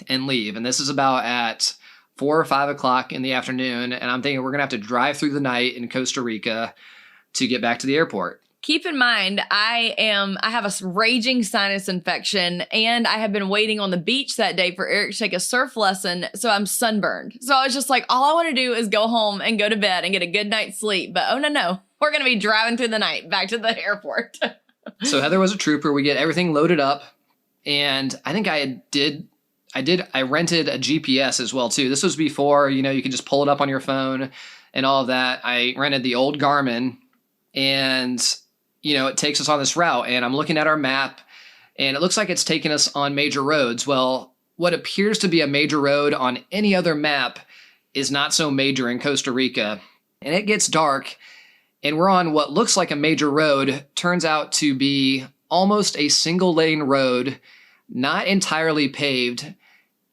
and leave. And this is about at 4 or 5 o'clock in the afternoon. And I'm thinking we're going to have to drive through the night in Costa Rica to get back to the airport. Keep in mind, I have a raging sinus infection, and I have been waiting on the beach that day for Eric to take a surf lesson, so I'm sunburned. So I was just like, all I want to do is go home and go to bed and get a good night's sleep. But oh no, we're going to be driving through the night back to the airport. So Heather was a trooper. We get everything loaded up, and I think I rented a GPS as well too. This was before, you can just pull it up on your phone and all of that. I rented the old Garmin, and it takes us on this route, and I'm looking at our map, and it looks like it's taking us on major roads. Well, what appears to be a major road on any other map is not so major in Costa Rica. And it gets dark, and we're on what looks like a major road, turns out to be almost a single lane road, not entirely paved,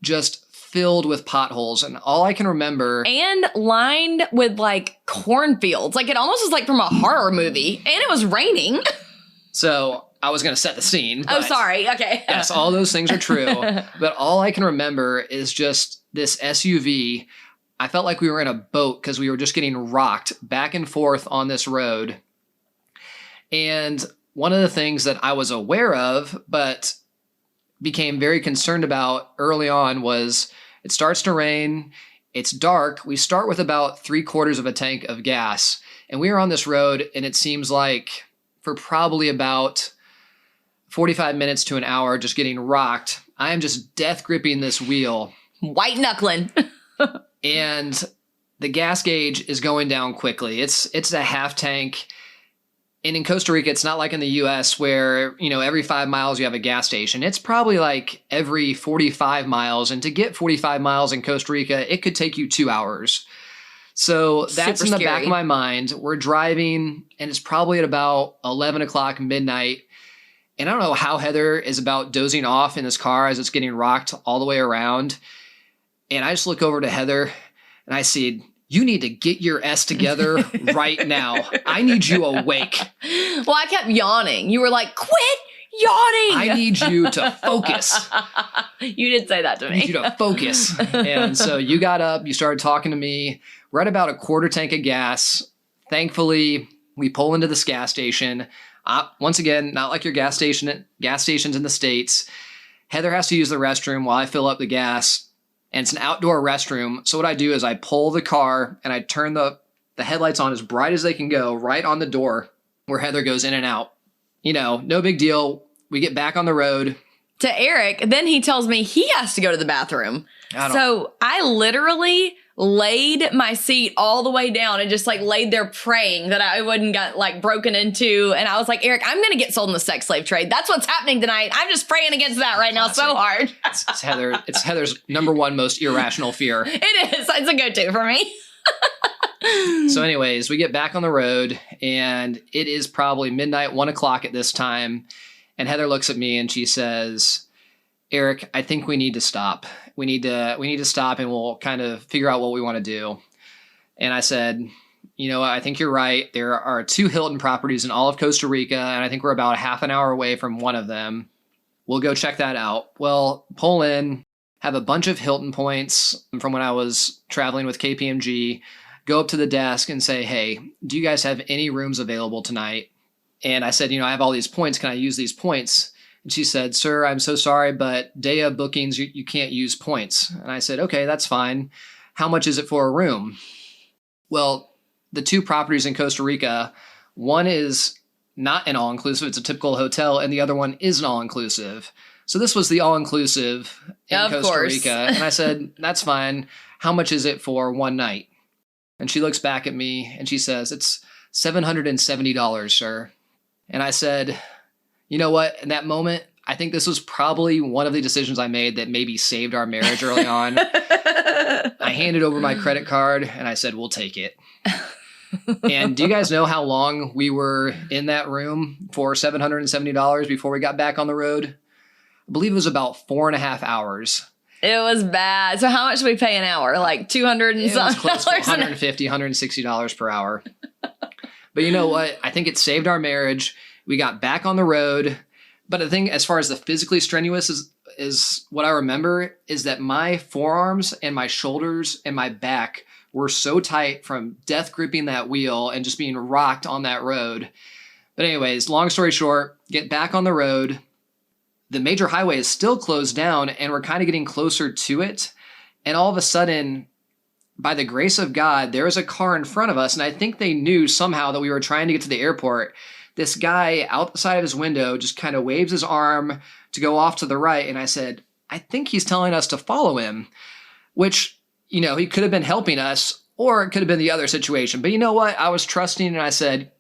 just filled with potholes. And all I can remember... And lined with cornfields. It almost was from a horror movie. And it was raining. So I was going to set the scene. Oh, sorry. Okay. Yes, all those things are true. But all I can remember is just this SUV. I felt like we were in a boat because we were just getting rocked back and forth on this road. And one of the things that I was aware of, but became very concerned about early on, was it starts to rain, it's dark, we start with about 3/4 of a tank of gas, and we are on this road, and it seems like for probably about 45 minutes to an hour just getting rocked. I am just death gripping this wheel. White knuckling. And the gas gauge is going down quickly. It's a half tank. And in Costa Rica, it's not like in the US where, every 5 miles you have a gas station. It's probably like every 45 miles. And to get 45 miles in Costa Rica, it could take you 2 hours. So that's Super in the back scary. of my mind. We're driving and it's probably at about 11 o'clock midnight. And I don't know how Heather is about dozing off in this car as it's getting rocked all the way around. And I just look over to Heather and I see, you need to get your S together right now. I need you awake. Well, I kept yawning. You were like, quit yawning. I need you to focus. You did say that to I me. need you to focus. And so you got up, you started talking to me. We're at about a quarter tank of gas. Thankfully, we pull into this gas station. Once again, not like your gas stations in the States. Heather has to use the restroom while I fill up the gas. And it's an outdoor restroom. So what I do is I pull the car and I turn the headlights on as bright as they can go right on the door where Heather goes in and out. No big deal. We get back on the road. To Eric, then he tells me he has to go to the bathroom. So I literally laid my seat all the way down and just laid there praying that I wouldn't get broken into. And I was like, Eric, I'm going to get sold in the sex slave trade. That's what's happening tonight. I'm just praying against that right now so hard. It's Heather's number one most irrational fear. It is. It's a go-to for me. So anyways, we get back on the road and it is probably midnight, 1 o'clock at this time. And Heather looks at me and she says, Eric, I think we need to stop. We need to stop and we'll kind of figure out what we want to do. And I said, I think you're right. There are 2 Hilton properties in all of Costa Rica, and I think we're about a half an hour away from one of them. We'll go check that out. Well, pull in, have a bunch of Hilton points from when I was traveling with KPMG, go up to the desk and say, hey, do you guys have any rooms available tonight? And I said, I have all these points. Can I use these points? And she said, sir, I'm so sorry, but day of bookings, you can't use points. And I said, okay, that's fine. How much is it for a room? Well, the 2 properties in Costa Rica, one is not an all-inclusive. It's a typical hotel. And the other one is an all-inclusive. So this was the all-inclusive in Costa Rica. And I said, that's fine. How much is it for one night? And she looks back at me and she says, it's $770, sir. And I said, you know what? In that moment, I think this was probably one of the decisions I made that maybe saved our marriage early on. I handed over my credit card and I said, we'll take it. And do you guys know how long we were in that room for $770 before we got back on the road? I believe it was about 4.5 hours. It was bad. So how much do we pay an hour? Like $200 and something? It was close to $150, $160 per hour. But you know what? I think it saved our marriage. We got back on the road. But the thing, as far as the physically strenuous is what I remember is that my forearms and my shoulders and my back were so tight from death gripping that wheel and just being rocked on that road. But anyways, long story short, get back on the road. The major highway is still closed down and we're kind of getting closer to it. And all of a sudden, by the grace of God, there was a car in front of us. And I think they knew somehow that we were trying to get to the airport. This guy outside of his window just kind of waves his arm to go off to the right. And I said, I think he's telling us to follow him, which, he could have been helping us or it could have been the other situation. But you know what? I was trusting and I said,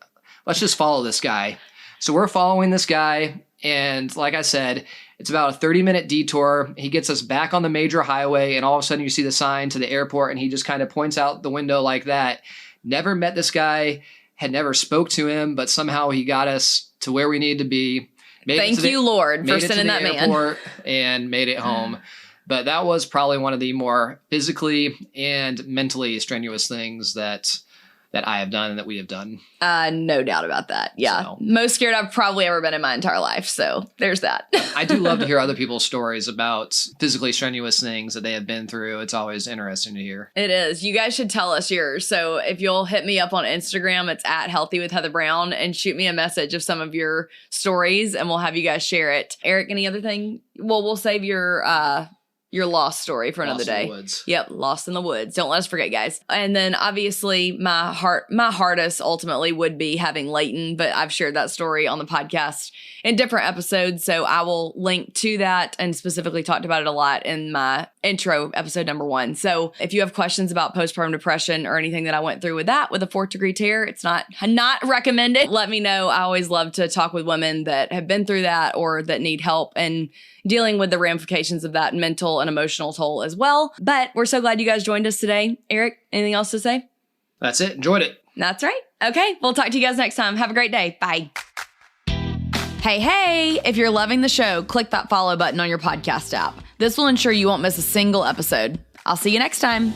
let's just follow this guy. So we're following this guy. And like I said, it's about a 30-minute detour. He gets us back on the major highway. And all of a sudden you see the sign to the airport and he just kind of points out the window like that. Never met this guy. Had never spoke to him, but somehow he got us to where we needed to be. Thank you, Lord, for sending that man. And made it home. But that was probably one of the more physically and mentally strenuous things that I have done and that we have done. No doubt about that. Yeah. So, most scared I've probably ever been in my entire life. So there's that. I do love to hear other people's stories about physically strenuous things that they have been through. It's always interesting to hear. It is. You guys should tell us yours. So if you'll hit me up on Instagram, it's @healthywithheatherBrown and shoot me a message of some of your stories and we'll have you guys share it. Eric, any other thing? Well, we'll save your your lost story for another Lost in day. the woods. Yep, lost in the woods. Don't let us forget, guys. And then obviously my hardest ultimately would be having Leighton, but I've shared that story on the podcast in different episodes, so I will link to that and specifically talked about it a lot in my intro, episode number 1. So if you have questions about postpartum depression or anything that I went through with that, with a 4th degree tear, it's not recommended. Let me know. I always love to talk with women that have been through that or that need help and dealing with the ramifications of that mental and emotional toll as well. But we're so glad you guys joined us today. Eric, anything else to say? That's it. Enjoyed it. That's right. Okay, we'll talk to you guys next time. Have a great day. Bye. Hey, if you're loving the show, click that follow button on your podcast app. This will ensure you won't miss a single episode. I'll see you next time.